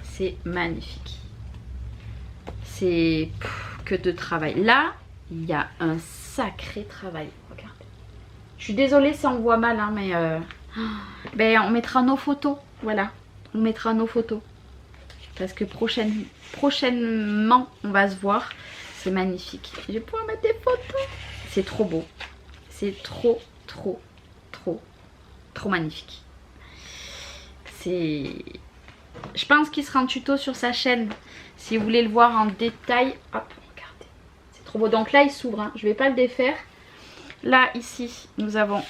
C'est magnifique. C'est que de travail. Là, il y a un sacré travail. Regardez. Je suis désolée si on voit mal, hein, mais... ben, on mettra nos photos. Voilà. On mettra nos photos. Parce que prochainement, on va se voir. C'est magnifique. Je vais pouvoir mettre des photos. C'est trop beau. C'est trop, trop, trop, trop magnifique. C'est... Je pense qu'il sera en tuto sur sa chaîne. Si vous voulez le voir en détail. Hop, regardez. C'est trop beau. Donc là, il s'ouvre. Hein. Je ne vais pas le défaire. Là, ici, nous avons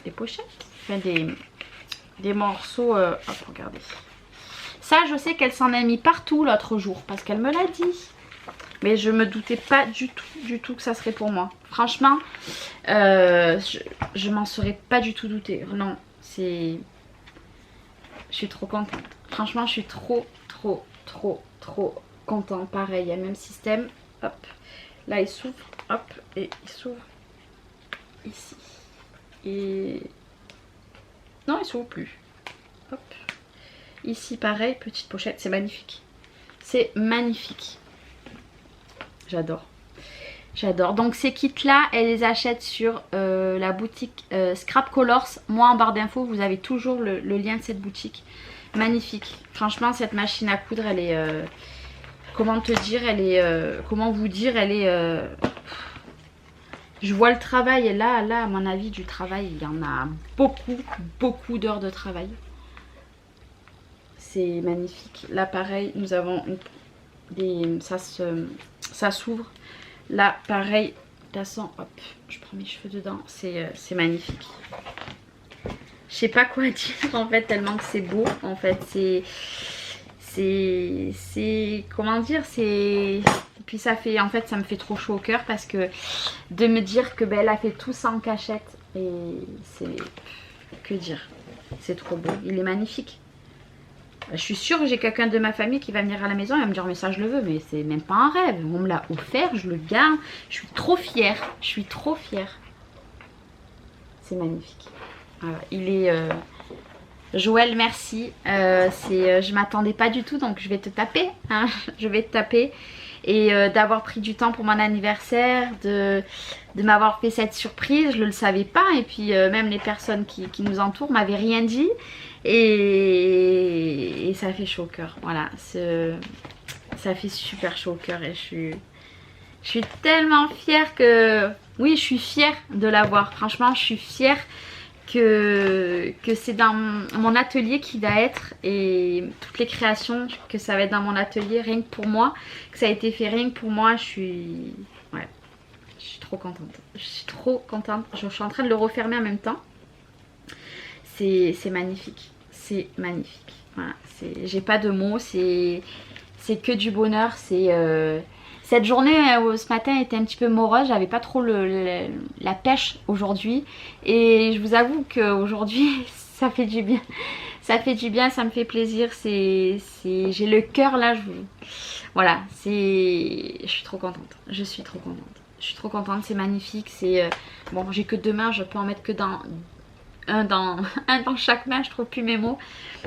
des pochettes. Enfin, des morceaux. Hop, regardez. Ça, je sais qu'elle s'en a mis partout l'autre jour parce qu'elle me l'a dit. Mais je me doutais pas du tout que ça serait pour moi. Franchement, je m'en serais pas du tout douté. Non, c'est... Je suis trop contente. Franchement, je suis trop, trop, trop, trop contente. Pareil, il y a le même système. Hop, là, il s'ouvre. Hop, et il s'ouvre ici. Et... non, il s'ouvre plus. Hop. Ici, pareil, petite pochette. C'est magnifique. C'est magnifique. J'adore. J'adore. Donc ces kits-là, elle les achète sur la boutique Scrap Colors. Moi, en barre d'infos, vous avez toujours le lien de cette boutique. Magnifique. Franchement, cette machine à coudre, elle est... comment te dire, elle est... comment vous dire, elle est... je vois le travail. Et là, à mon avis, du travail, il y en a beaucoup, beaucoup d'heures de travail. C'est magnifique. Là, pareil, nous avons ça s'ouvre. Là, pareil, de toute façon, hop, je prends mes cheveux dedans. C'est magnifique. Je sais pas quoi dire en fait, tellement que c'est beau. En fait, c'est comment dire, c'est... Puis ça fait, en fait, ça me fait trop chaud au cœur parce que de me dire que ben, elle a fait tout ça en cachette. Et c'est... que dire. C'est trop beau. Il est magnifique. Je suis sûre que j'ai quelqu'un de ma famille qui va venir à la maison et va me dire mais ça je le veux, mais c'est même pas un rêve. On me l'a offert, je le garde. Je suis trop fière. Je suis trop fière. C'est magnifique. Voilà, il est... Joël, merci. Je m'attendais pas du tout, donc je vais te taper. Hein. Je vais te taper. Et d'avoir pris du temps pour mon anniversaire, de m'avoir fait cette surprise. Je ne le savais pas. Et puis même les personnes qui nous entourent m'avaient rien dit. Et ça fait chaud au cœur. Voilà, ça fait super chaud au cœur. Et je suis tellement fière que... Oui, je suis fière de l'avoir. Franchement, je suis fière que c'est dans mon atelier qui va être. Et toutes les créations que ça va être dans mon atelier, rien que pour moi. Que ça a été fait rien que pour moi. Je suis trop contente. Je suis trop contente. Je suis en train de le refermer en même temps. C'est magnifique. C'est magnifique. Voilà, j'ai pas de mots. C'est que du bonheur. Cette journée ce matin était un petit peu morose. J'avais pas trop la pêche aujourd'hui. Et je vous avoue qu'aujourd'hui ça fait du bien. Ça fait du bien, ça me fait plaisir. J'ai le cœur là. Voilà, je suis trop contente. Je suis trop contente. Je suis trop contente. C'est magnifique. Bon, j'ai que 2 mains. Je peux en mettre que dans un dans, un dans chaque main, je trouve plus mes mots.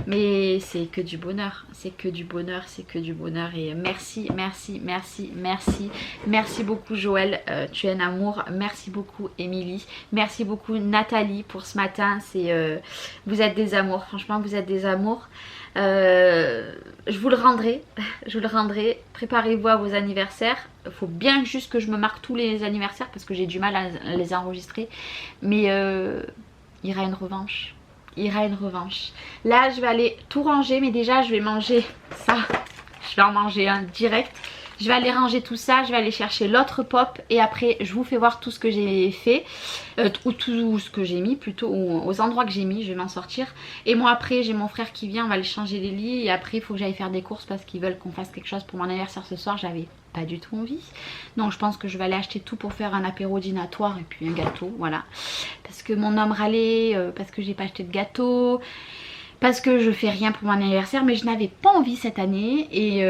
Mais c'est que du bonheur, c'est que du bonheur, c'est que du bonheur. Et merci, merci, merci, merci. Merci beaucoup Joël, tu es un amour. Merci beaucoup Émilie. Merci beaucoup Nathalie pour ce matin. Vous êtes des amours, franchement vous êtes des amours. Je vous le rendrai, je vous le rendrai. Préparez-vous à vos anniversaires. Il faut bien juste que je me marque tous les anniversaires parce que j'ai du mal à les enregistrer. Mais il y aura une revanche. Il y aura une revanche. Là je vais aller tout ranger, mais déjà je vais manger ça. Je vais en manger un direct. Je vais aller ranger tout ça, je vais aller chercher l'autre pop et après je vous fais voir tout ce que j'ai fait, ou tout ce que j'ai mis plutôt, ou aux endroits que j'ai mis, je vais m'en sortir. Et moi après j'ai mon frère qui vient, on va aller changer les lits et après il faut que j'aille faire des courses parce qu'ils veulent qu'on fasse quelque chose pour mon anniversaire ce soir. J'avais pas du tout envie. Donc je pense que je vais aller acheter tout pour faire un apéro dînatoire et puis un gâteau, voilà. Parce que mon homme râlait, parce que j'ai pas acheté de gâteau. Parce que je fais rien pour mon anniversaire, mais je n'avais pas envie cette année. Et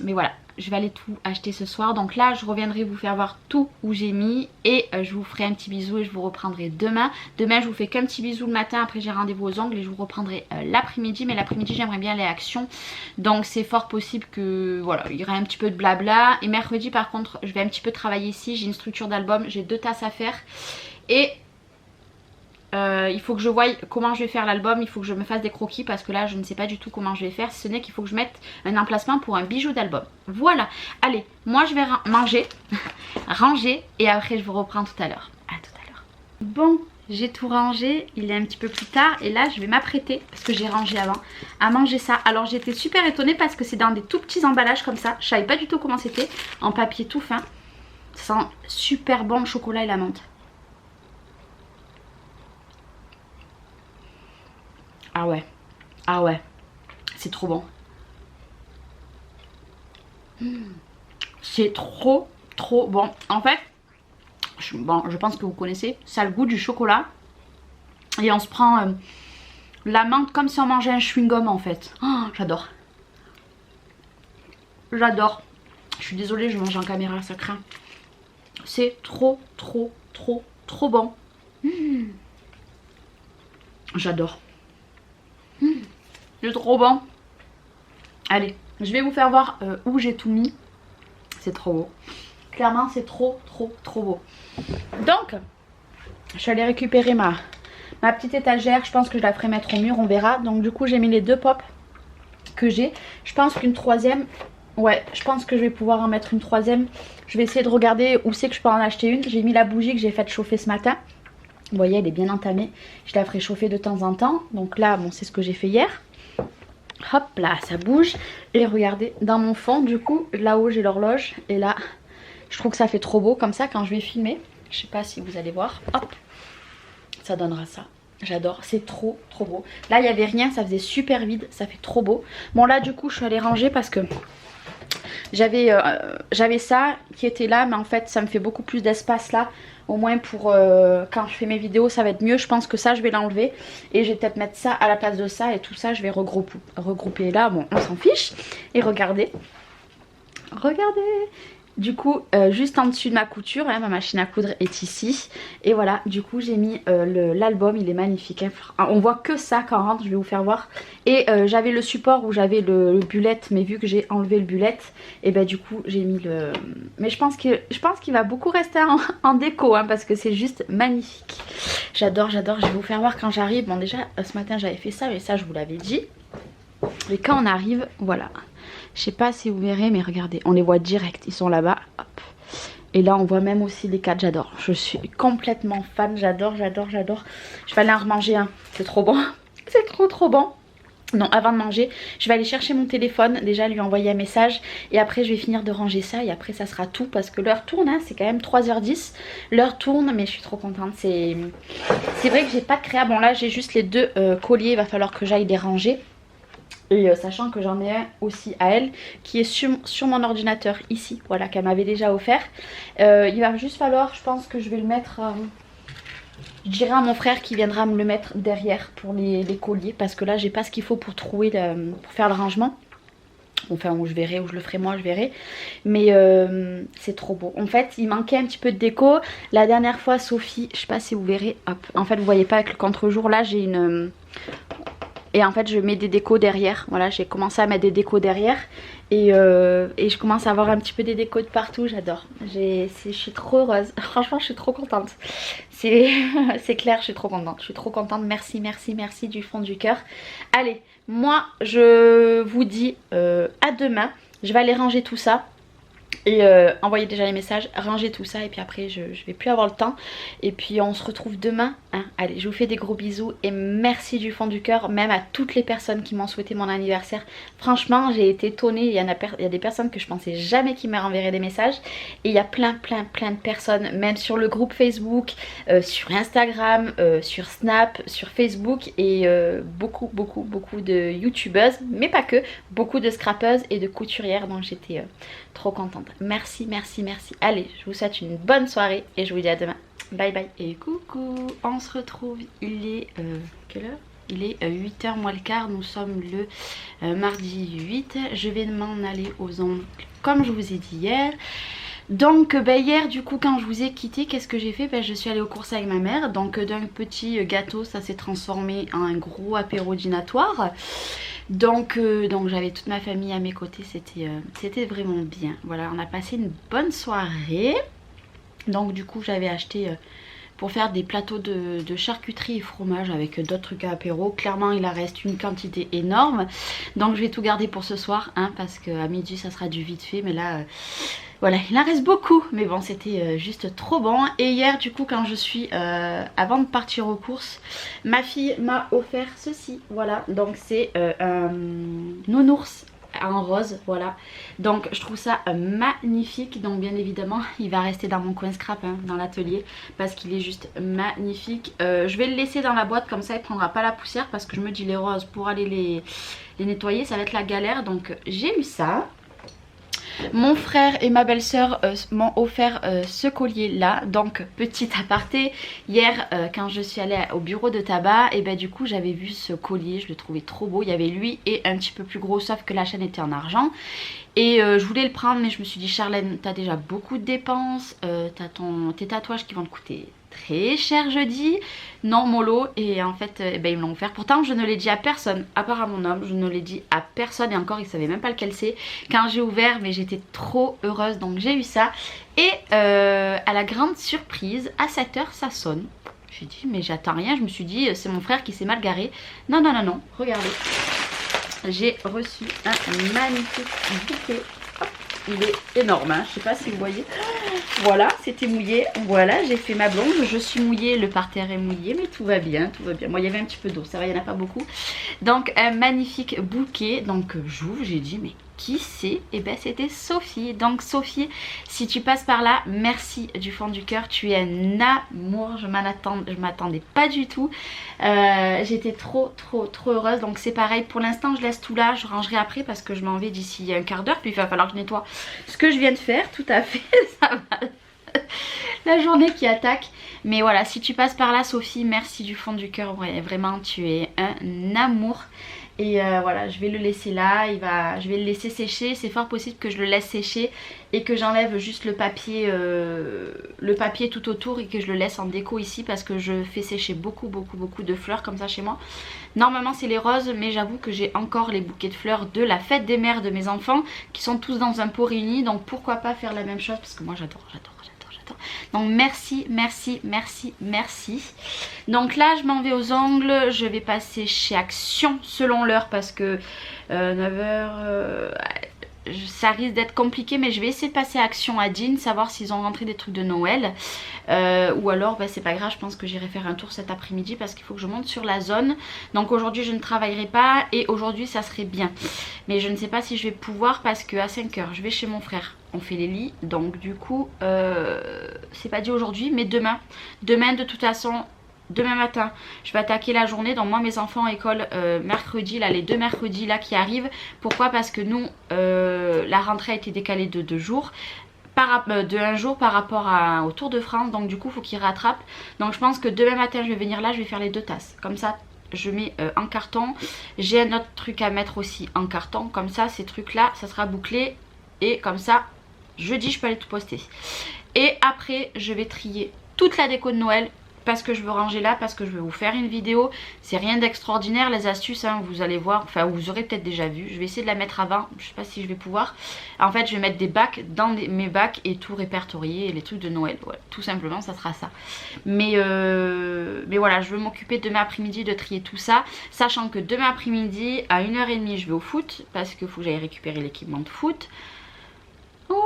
mais voilà, je vais aller tout acheter ce soir. Donc là, je reviendrai vous faire voir tout où j'ai mis. Et je vous ferai un petit bisou et je vous reprendrai demain. Demain, je vous fais qu'un petit bisou le matin. Après, j'ai rendez-vous aux ongles et je vous reprendrai l'après-midi. Mais l'après-midi, j'aimerais bien aller à Action. Donc c'est fort possible que voilà, il y aura un petit peu de blabla. Et mercredi, par contre, je vais un petit peu travailler ici. J'ai une structure d'album, j'ai 2 tasses à faire. Et il faut que je voie comment je vais faire l'album, il faut que je me fasse des croquis parce que là je ne sais pas du tout comment je vais faire, si ce n'est qu'il faut que je mette un emplacement pour un bijou d'album. Voilà, allez, moi je vais manger, ranger et après je vous reprends tout à l'heure. À tout à l'heure. Bon, j'ai tout rangé, il est un petit peu plus tard et là je vais m'apprêter, parce que j'ai rangé avant, à manger ça. Alors j'étais super étonnée parce que c'est dans des tout petits emballages comme ça, je savais pas du tout comment c'était, en papier tout fin. Ça sent super bon le chocolat et la menthe. Ah ouais, c'est trop bon. C'est trop bon. En fait, je pense que vous connaissez, ça a le goût du chocolat. Et on se prend la menthe comme si on mangeait un chewing-gum en fait. Oh, j'adore. J'adore. Je suis désolée, je mange en caméra, ça craint. C'est trop bon. J'adore. C'est trop bon. Allez, je vais vous faire voir où j'ai tout mis. C'est trop beau. Clairement, c'est trop beau. Donc, je suis allée récupérer ma petite étagère. Je pense que je la ferai mettre au mur, on verra. Donc du coup, j'ai mis les 2 pops que j'ai. Je pense qu'une troisième... Ouais, je pense que je vais pouvoir en mettre une troisième. Je vais essayer de regarder où c'est que je peux en acheter une. J'ai mis la bougie que j'ai faite chauffer ce matin. Vous voyez, elle est bien entamée. Je la ferai chauffer de temps en temps. Donc là, bon, c'est ce que j'ai fait hier. Hop là, ça bouge. Et regardez, dans mon fond, du coup, là-haut, j'ai l'horloge. Et là, je trouve que ça fait trop beau comme ça quand je vais filmer. Je sais pas si vous allez voir. Hop, ça donnera ça. J'adore, c'est trop beau. Là, il n'y avait rien, ça faisait super vide. Ça fait trop beau. Bon, là, du coup, je suis allée ranger parce que j'avais ça qui était là. Mais en fait, ça me fait beaucoup plus d'espace là. Au moins pour quand je fais mes vidéos ça va être mieux. Je pense que ça je vais l'enlever. Et je vais peut-être mettre ça à la place de ça. Et tout ça je vais regrouper là. Bon on s'en fiche. Et regardez. Regardez. Du coup juste en dessus de ma couture hein, ma machine à coudre est ici. Et voilà du coup j'ai mis l'album. Il est magnifique hein. On voit que ça quand on rentre. Je vais vous faire voir. Et j'avais le support où j'avais le bullet. Mais vu que j'ai enlevé le bullet, et ben du coup j'ai mis le... Mais je pense qu'il va beaucoup rester en déco hein, parce que c'est juste magnifique. J'adore. Je vais vous faire voir quand j'arrive. Bon déjà ce matin j'avais fait ça, mais ça je vous l'avais dit. Et quand on arrive, voilà. Je sais pas si vous verrez, mais regardez, on les voit direct, ils sont là-bas. Hop. Et là on voit même aussi les 4, j'adore. Je suis complètement fan, j'adore. Je vais aller en remanger un, c'est trop bon. C'est trop bon. Non, avant de manger, je vais aller chercher mon téléphone, déjà lui envoyer un message. Et après je vais finir de ranger ça et après ça sera tout. Parce que l'heure tourne, hein, c'est quand même 3h10. L'heure tourne, mais je suis trop contente. C'est vrai que j'ai pas de créa. Bon là j'ai juste les 2 colliers, il va falloir que j'aille les ranger. Et sachant que j'en ai un aussi à elle qui est sur mon ordinateur ici, voilà, qu'elle m'avait déjà offert. Il va juste falloir, je pense que je vais le mettre, je dirais à mon frère qui viendra me le mettre derrière pour les colliers. Parce que là j'ai pas ce qu'il faut pour trouver, pour faire le rangement. Enfin, où je verrai, où je le ferai moi, je verrai. Mais c'est trop beau. En fait, il manquait un petit peu de déco. La dernière fois, Sophie, je sais pas si vous verrez, hop. En fait, vous voyez pas avec le contre-jour, là, j'ai une... Et en fait, je mets des décos derrière. Voilà, j'ai commencé à mettre des décos derrière. Et je commence à avoir un petit peu des décos de partout. J'adore. Je suis trop heureuse. Franchement, je suis trop contente. C'est clair, je suis trop contente. Je suis trop contente. Merci, merci, merci du fond du cœur. Allez, moi, je vous dis à demain. Je vais aller ranger tout ça. Et envoyer déjà les messages, ranger tout ça et puis après je vais plus avoir le temps. Et puis on se retrouve demain, hein. Allez, je vous fais des gros bisous et merci du fond du cœur, même à toutes les personnes qui m'ont souhaité mon anniversaire. Franchement, j'ai été étonnée, il y a des personnes que je pensais jamais qui me renverraient des messages. Et il y a plein de personnes, même sur le groupe Facebook, sur Instagram, sur Snap, sur Facebook. Et beaucoup de youtubeuses, mais pas que, beaucoup de scrappeuses et de couturières. Donc j'étais trop contente. Merci, merci, merci. Allez, je vous souhaite une bonne soirée et je vous dis à demain. Bye bye. Et coucou, on se retrouve, il est... quelle heure ? Il est 8h moins le quart, nous sommes le mardi 8. Je vais m'en aller aux ongles comme je vous ai dit hier. Donc hier du coup quand je vous ai quitté, qu'est-ce que j'ai fait? Je suis allée aux courses avec ma mère. Donc d'un petit gâteau ça s'est transformé en un gros apéro dînatoire. Donc j'avais toute ma famille à mes côtés, c'était vraiment bien. Voilà, on a passé une bonne soirée. Donc du coup j'avais acheté pour faire des plateaux de charcuterie et fromage avec d'autres trucs à apéro. Clairement il en reste une quantité énorme. Donc je vais tout garder pour ce soir, hein, parce qu'à midi ça sera du vite fait. Mais là... voilà, il en reste beaucoup, mais bon, c'était juste trop bon. Et hier, du coup, quand je suis, avant de partir aux courses, ma fille m'a offert ceci, voilà. Donc c'est un nounours en rose, voilà. Donc je trouve ça magnifique. Donc bien évidemment, il va rester dans mon coin scrap, hein, dans l'atelier, parce qu'il est juste magnifique. Je vais le laisser dans la boîte, comme ça il prendra pas la poussière, parce que je me dis les roses, pour aller les nettoyer, ça va être la galère. Donc j'ai eu ça. Mon frère et ma belle-sœur m'ont offert ce collier là. Donc petit aparté, hier quand je suis allée au bureau de tabac, et ben du coup j'avais vu ce collier, je le trouvais trop beau. Il y avait lui et un petit peu plus gros, sauf que la chaîne était en argent. Et je voulais le prendre, mais je me suis dit Charlène, t'as déjà beaucoup de dépenses, t'as tes tatouages qui vont te coûter très cher jeudi. Non mollo. Et en fait ben, ils me l'ont offert. Pourtant je ne l'ai dit à personne, à part à mon homme. Je ne l'ai dit à personne et encore il savait même pas lequel c'est. Quand j'ai ouvert, mais j'étais trop heureuse. Donc j'ai eu ça. Et à la grande surprise, à 7h ça sonne. J'ai dit mais j'attends rien. Je me suis dit c'est mon frère qui s'est mal garé. Non non non non, regardez. J'ai reçu un magnifique bouquet. Hop, il est énorme, hein. Je sais pas si vous voyez. Voilà, c'était mouillé. Voilà, j'ai fait ma blonde. Je suis mouillée, le parterre est mouillé, mais tout va bien, tout va bien. Bon, il y avait un petit peu d'eau, ça va, il n'y en a pas beaucoup. Donc, un magnifique bouquet. Donc, j'ouvre, j'ai dit, mais qui c'est? Et ben c'était Sophie. Donc Sophie, si tu passes par là, merci du fond du cœur. Tu es un amour. Je m'attendais pas du tout. J'étais trop heureuse. Donc c'est pareil. Pour l'instant, je laisse tout là. Je rangerai après parce que je m'en vais d'ici un quart d'heure. Puis il va falloir que je nettoie ce que je viens de faire. Tout à fait. Ça va. La journée qui attaque. Mais voilà, si tu passes par là, Sophie, merci du fond du cœur. Ouais, vraiment, tu es un amour. Et voilà, je vais le laisser là, je vais le laisser sécher. C'est fort possible que je le laisse sécher et que j'enlève juste le papier tout autour et que je le laisse en déco ici parce que je fais sécher beaucoup de fleurs comme ça chez moi. Normalement c'est les roses, mais j'avoue que j'ai encore les bouquets de fleurs de la fête des mères de mes enfants qui sont tous dans un pot réuni. Donc pourquoi pas faire la même chose parce que moi j'adore. Donc merci. Donc là je m'en vais aux ongles. Je vais passer chez Action selon l'heure parce que 9h ça risque d'être compliqué, mais je vais essayer de passer à Action à Dean, savoir s'ils ont rentré des trucs de Noël ou alors bah, c'est pas grave, je pense que j'irai faire un tour cet après-midi parce qu'il faut que je monte sur la zone. Donc aujourd'hui je ne travaillerai pas et aujourd'hui ça serait bien, mais je ne sais pas si je vais pouvoir parce que à 5h je vais chez mon frère, on fait les lits, donc du coup c'est pas dit aujourd'hui mais demain de toute façon. Demain matin je vais attaquer la journée. Donc moi mes enfants à école mercredi, là les 2 mercredis là qui arrivent. Pourquoi? Parce que nous la rentrée a été décalée de 2 jours, de 1 jour par rapport au Tour de France. Donc du coup il faut qu'ils rattrapent. Donc je pense que demain matin je vais venir là, je vais faire les 2 tasses. Comme ça je mets en carton. J'ai un autre truc à mettre aussi en carton. Comme ça, ces trucs là, ça sera bouclé. Et comme ça, jeudi, je peux aller tout poster. Et après, je vais trier toute la déco de Noël. Parce que je veux ranger là, parce que je vais vous faire une vidéo. C'est rien d'extraordinaire les astuces, hein, vous allez voir, enfin vous aurez peut-être déjà vu. Je vais essayer de la mettre avant, je sais pas si je vais pouvoir. En fait je vais mettre des bacs dans mes bacs et tout répertorier, les trucs de Noël, voilà, tout simplement ça sera ça. Mais voilà, je veux m'occuper demain après-midi de trier tout ça. Sachant que demain après-midi à 1h30 je vais au foot, parce qu'il faut que j'aille récupérer l'équipement de foot. Ouais.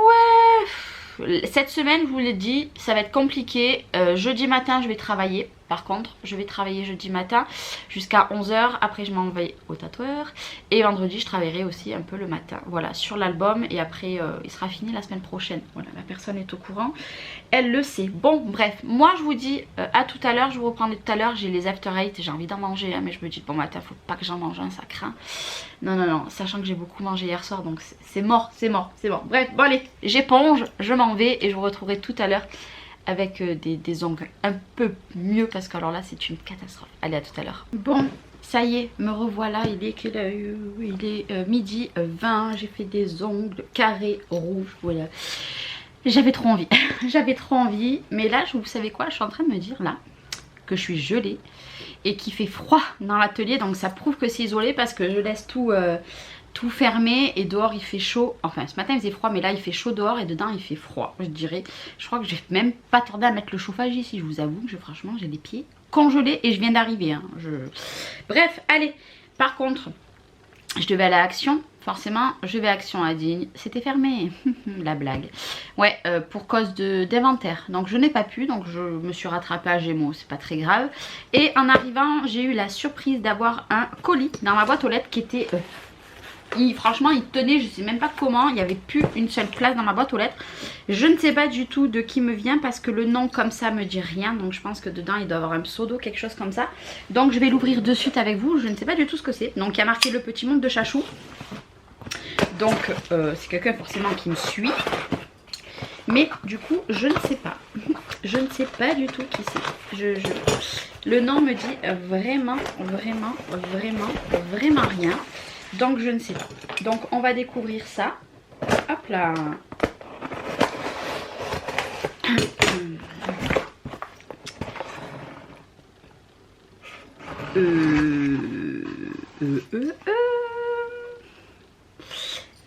Cette semaine, je vous l'ai dit, ça va être compliqué. Jeudi matin, je vais travailler. Par contre, je vais travailler jeudi matin jusqu'à 11h. Après, je m'en vais au tatoueur. Et vendredi, je travaillerai aussi un peu le matin. Voilà, sur l'album. Et après, il sera fini la semaine prochaine. Voilà, la personne est au courant. Elle le sait. Bon, bref. Moi, je vous dis à tout à l'heure. Je vous reprendrai tout à l'heure. J'ai les after eight. J'ai envie d'en manger. Hein, mais je me dis, bon matin, faut pas que j'en mange un. Ça craint. Non, non, non. Sachant que j'ai beaucoup mangé hier soir. Donc, c'est mort, c'est mort, c'est mort. Bref, bon allez. J'éponge. Je m'en vais. Et je vous retrouverai tout à l'heure avec des ongles un peu mieux parce que alors là c'est une catastrophe. Allez, à tout à l'heure. Bon, ça y est, me revoilà, il est midi 20, j'ai fait des ongles carrés rouges, voilà. J'avais trop envie, j'avais trop envie, mais là vous savez quoi, je suis en train de me dire là que je suis gelée et qu'il fait froid dans l'atelier, donc ça prouve que c'est isolé parce que je laisse tout fermé et dehors il fait chaud. Enfin ce matin il faisait froid mais là il fait chaud dehors et dedans il fait froid, je dirais. Je crois que je vais même pas tarder à mettre le chauffage ici, je vous avoue que franchement j'ai les pieds congelés et je viens d'arriver hein. Bref, allez, par contre je devais aller à Action, forcément je vais à Action à Digne, c'était fermé. La blague. Ouais, pour cause d'inventaire, donc je n'ai pas pu, donc je me suis rattrapée à Gémeaux, c'est pas très grave. Et en arrivant j'ai eu la surprise d'avoir un colis dans ma boîte aux lettres qui était... franchement il tenait, je sais même pas comment, il n'y avait plus une seule place dans ma boîte aux lettres. Je ne sais pas du tout de qui me vient parce que le nom comme ça me dit rien, donc je pense que dedans il doit y avoir un pseudo, quelque chose comme ça. Donc je vais l'ouvrir de suite avec vous, je ne sais pas du tout ce que c'est. Donc il y a marqué le petit monde de Chachou, donc c'est quelqu'un forcément qui me suit. Mais du coup je ne sais pas, je ne sais pas du tout qui c'est. Le nom me dit vraiment rien. Donc je ne sais pas. Donc on va découvrir ça. Hop là.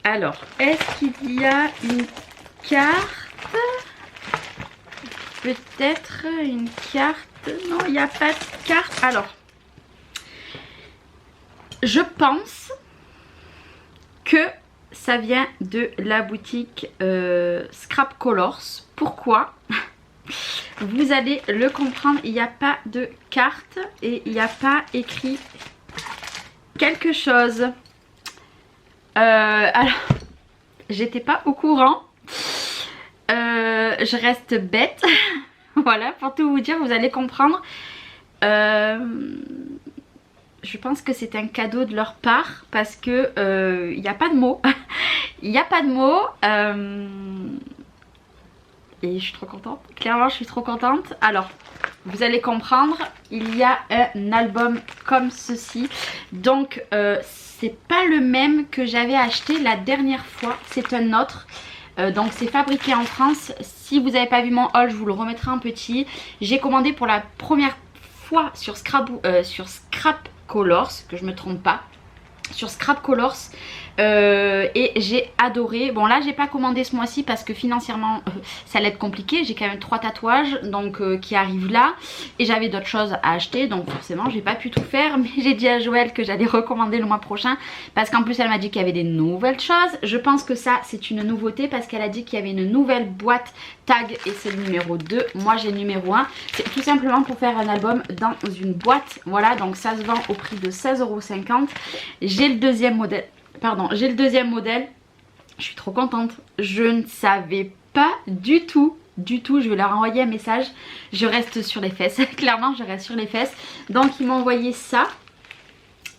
Alors, est-ce qu'il y a une carte? Peut-être une carte. Non, il n'y a pas de carte. Alors, je pense que ça vient de la boutique Scrap Colors. Pourquoi? Vous allez le comprendre, il n'y a pas de carte et il n'y a pas écrit quelque chose. Alors, j'étais pas au courant. Je reste bête. Voilà, pour tout vous dire, vous allez comprendre. Je pense que c'est un cadeau de leur part parce que il n'y a pas de mots. Il n'y a pas de mots. Et je suis trop contente. Clairement, je suis trop contente. Alors, vous allez comprendre. Il y a un album comme ceci. Donc, c'est pas le même que j'avais acheté la dernière fois. C'est un autre. Donc, c'est fabriqué en France. Si vous n'avez pas vu mon haul, je vous le remettrai en petit. J'ai commandé pour la première fois sur Scrap Colors, que je me trompe pas, sur Scrap Colors, et j'ai adoré. Bon là j'ai pas commandé ce mois-ci parce que financièrement ça allait être compliqué, j'ai quand même 3 tatouages donc qui arrivent là et j'avais d'autres choses à acheter, donc forcément j'ai pas pu tout faire, mais j'ai dit à Joël que j'allais recommander le mois prochain parce qu'en plus elle m'a dit qu'il y avait des nouvelles choses. Je pense que ça c'est une nouveauté parce qu'elle a dit qu'il y avait une nouvelle boîte tag et c'est le numéro 2, moi j'ai le numéro 1. C'est tout simplement pour faire un album dans une boîte, voilà, donc ça se vend au prix de 16,50 €. J'ai le deuxième modèle, pardon, j'ai le deuxième modèle. Je suis trop contente, je ne savais pas du tout, je vais leur envoyer un message. Je reste sur les fesses, clairement je reste sur les fesses. Donc ils m'ont envoyé ça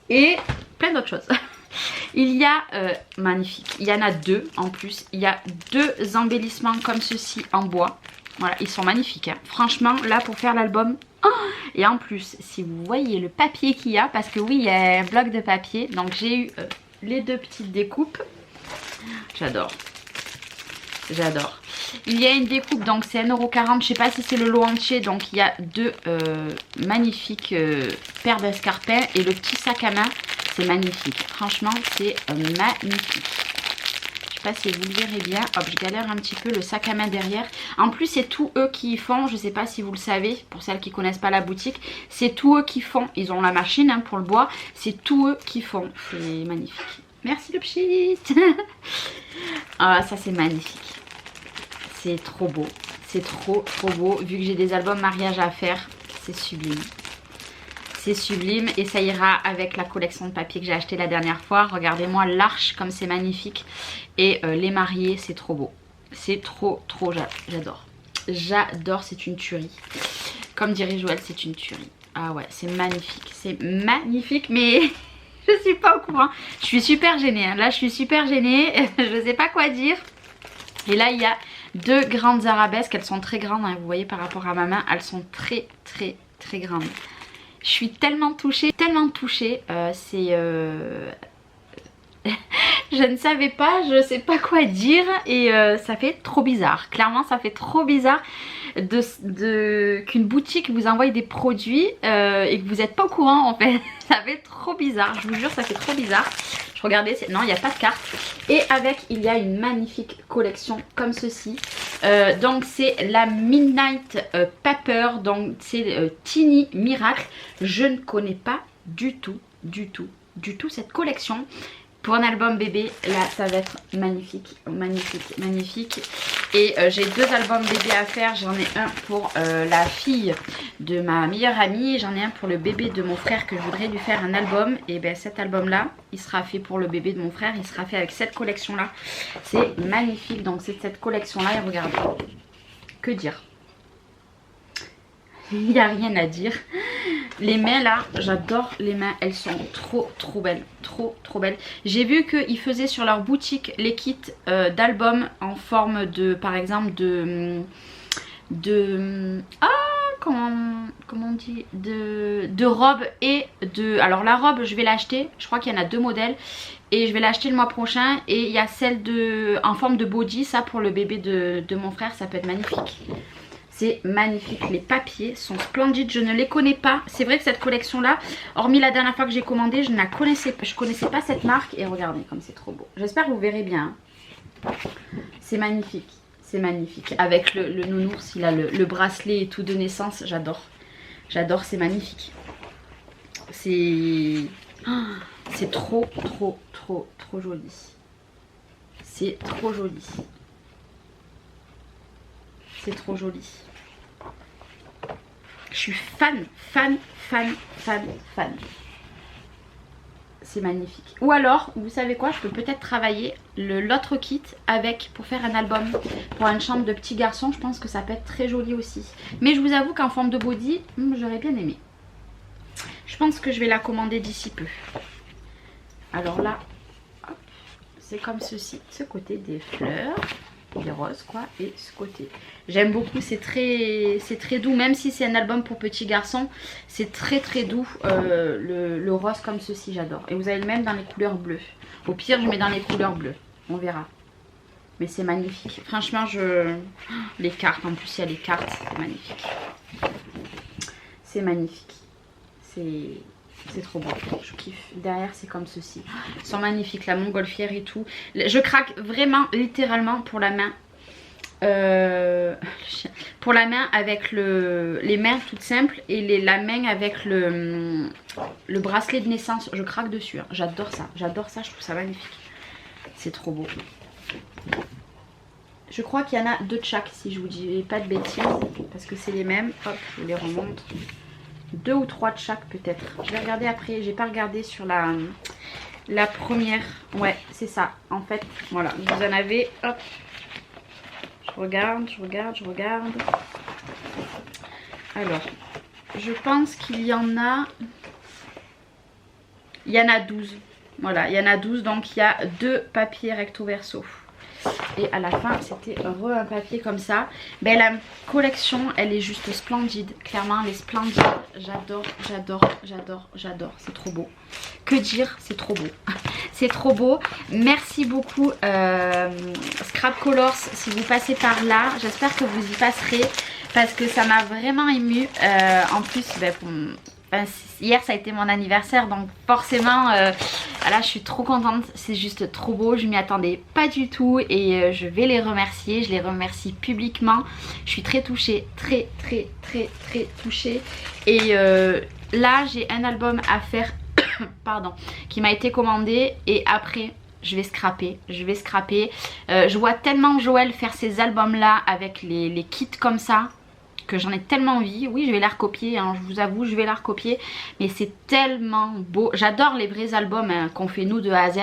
et plein d'autres choses. Il y a, magnifique, il y en a 2 en plus. Il y a 2 embellissements comme ceci en bois. Voilà, ils sont magnifiques hein. Franchement là pour faire l'album, Et en plus, si vous voyez le papier qu'il y a, parce que oui, il y a un bloc de papier. Donc j'ai eu les deux petites découpes. J'adore. J'adore. Il y a une découpe, donc c'est 1,40 €. Je sais pas si c'est le lot entier. Donc il y a deux magnifiques paires d'escarpins. Et le petit sac à main, c'est magnifique. Franchement, c'est magnifique. Je sais pas si vous le verrez bien. Hop, je galère un petit peu, le sac à main derrière. En plus, c'est tout eux qui font. Je sais pas si vous le savez, pour celles qui connaissent pas la boutique. C'est tout eux qui font. Ils ont la machine hein, pour le bois. C'est tout eux qui font. C'est magnifique. Merci le pchit. Ah, ça c'est magnifique. C'est trop beau. C'est trop beau. Vu que j'ai des albums mariage à faire, c'est sublime. C'est sublime et ça ira avec la collection de papier que j'ai acheté la dernière fois. Regardez-moi l'arche comme c'est magnifique. Et les mariés, c'est trop beau. C'est trop, j'adore. J'adore, c'est une tuerie. Comme dirait Joël, c'est une tuerie. Ah ouais, c'est magnifique. C'est magnifique, mais je suis pas au courant. Je suis super gênée. Hein. Là, je suis super gênée. Je sais pas quoi dire. Et là, il y a deux grandes arabesques. Elles sont très grandes. Hein. Vous voyez par rapport à ma main, elles sont très grandes. Je suis tellement touchée, c'est... je ne savais pas, je sais pas quoi dire et ça fait trop bizarre. Clairement, ça fait trop bizarre qu'une boutique vous envoie des produits et que vous n'êtes pas au courant en fait. Ça fait trop bizarre, je vous jure, ça fait trop bizarre. Je regardais, non, il n'y a pas de carte. Et avec, il y a une magnifique collection comme ceci. Donc c'est la Midnight Paper, donc c'est Tiny Miracle. Je ne connais pas du tout cette collection. Pour un album bébé, là ça va être magnifique. Et j'ai deux albums bébé à faire. J'en ai un pour la fille de ma meilleure amie. J'en ai un pour le bébé de mon frère que je voudrais lui faire un album. Et bien cet album là, il sera fait pour le bébé de mon frère. Il sera fait avec cette collection là. C'est magnifique. Donc c'est cette collection là. Et regardez. Que dire? Il n'y a rien à dire. Les mains là, j'adore les mains. Elles sont trop belles. Trop belles. J'ai vu qu'ils faisaient sur leur boutique les kits d'albums en forme de, par exemple, comment on dit, de robe et de... Alors la robe, je vais l'acheter. Je crois qu'il y en a deux modèles. Et je vais l'acheter le mois prochain. Et il y a celle en forme de body. Ça pour le bébé de mon frère, ça peut être magnifique. C'est magnifique, les papiers sont splendides, je ne les connais pas. C'est vrai que cette collection là, hormis la dernière fois que j'ai commandé, je connaissais pas cette marque. Et regardez comme c'est trop beau. J'espère que vous verrez bien. C'est magnifique, avec le nounours, il a le bracelet et tout de naissance, j'adore. J'adore, c'est magnifique. C'est trop joli. C'est trop joli. C'est trop joli. Je suis fan. C'est magnifique. Ou alors, vous savez quoi, je peux peut-être travailler l'autre kit avec pour faire un album pour une chambre de petit garçon. Je pense que ça peut être très joli aussi. Mais je vous avoue qu'en forme de body, j'aurais bien aimé. Je pense que je vais la commander d'ici peu. Alors là, c'est comme ceci. Ce côté des fleurs. Des roses quoi, et ce côté j'aime beaucoup, c'est très doux, même si c'est un album pour petits garçons, c'est très doux. Le rose comme ceci, j'adore. Et vous avez le même dans les couleurs bleues. Au pire je mets dans les couleurs bleues, on verra. Mais c'est magnifique, franchement. Les cartes, en plus il y a les cartes, c'est magnifique. C'est magnifique, c'est trop beau, je kiffe. Derrière c'est comme ceci, ils sont magnifiques, la montgolfière et tout. Je craque vraiment littéralement pour la main. Pour la main avec les mains toutes simples et la main avec le bracelet de naissance. Je craque dessus, hein. J'adore ça, je trouve ça magnifique. C'est trop beau. Je crois qu'il y en a deux de chaque si je vous dis pas de bêtises, parce que c'est les mêmes. Hop, je vous les remontre. 2 ou 3 de chaque peut-être. Je vais regarder après. J'ai pas regardé sur la première. Ouais, c'est ça. En fait, voilà. Vous en avez. Hop. Je regarde. Alors, je pense qu'il y en a. Il y en a 12. Voilà, il y en a 12. Donc, il y a 2 papiers recto verso. Et à la fin c'était un papier comme ça. Ben, la collection elle est juste splendide, clairement elle est splendide. J'adore, j'adore, j'adore, j'adore, c'est trop beau. Que dire, c'est trop beau. C'est trop beau. Merci beaucoup Scrap Colors si vous passez par là. J'espère que vous y passerez parce que ça m'a vraiment émue. En plus, ben, hier ça a été mon anniversaire, donc forcément là je suis trop contente. C'est juste trop beau, je m'y attendais pas du tout et je vais les remercier. Je les remercie publiquement. Je suis très touchée, très touchée. Et là j'ai un album à faire pardon, qui m'a été commandé et après je vais scraper, je vois tellement Joël faire ces albums là avec les kits comme ça que j'en ai tellement envie. Oui, je vais la recopier, hein, je vous avoue, je vais la recopier, mais c'est tellement beau. J'adore les vrais albums hein, qu'on fait nous de A à Z,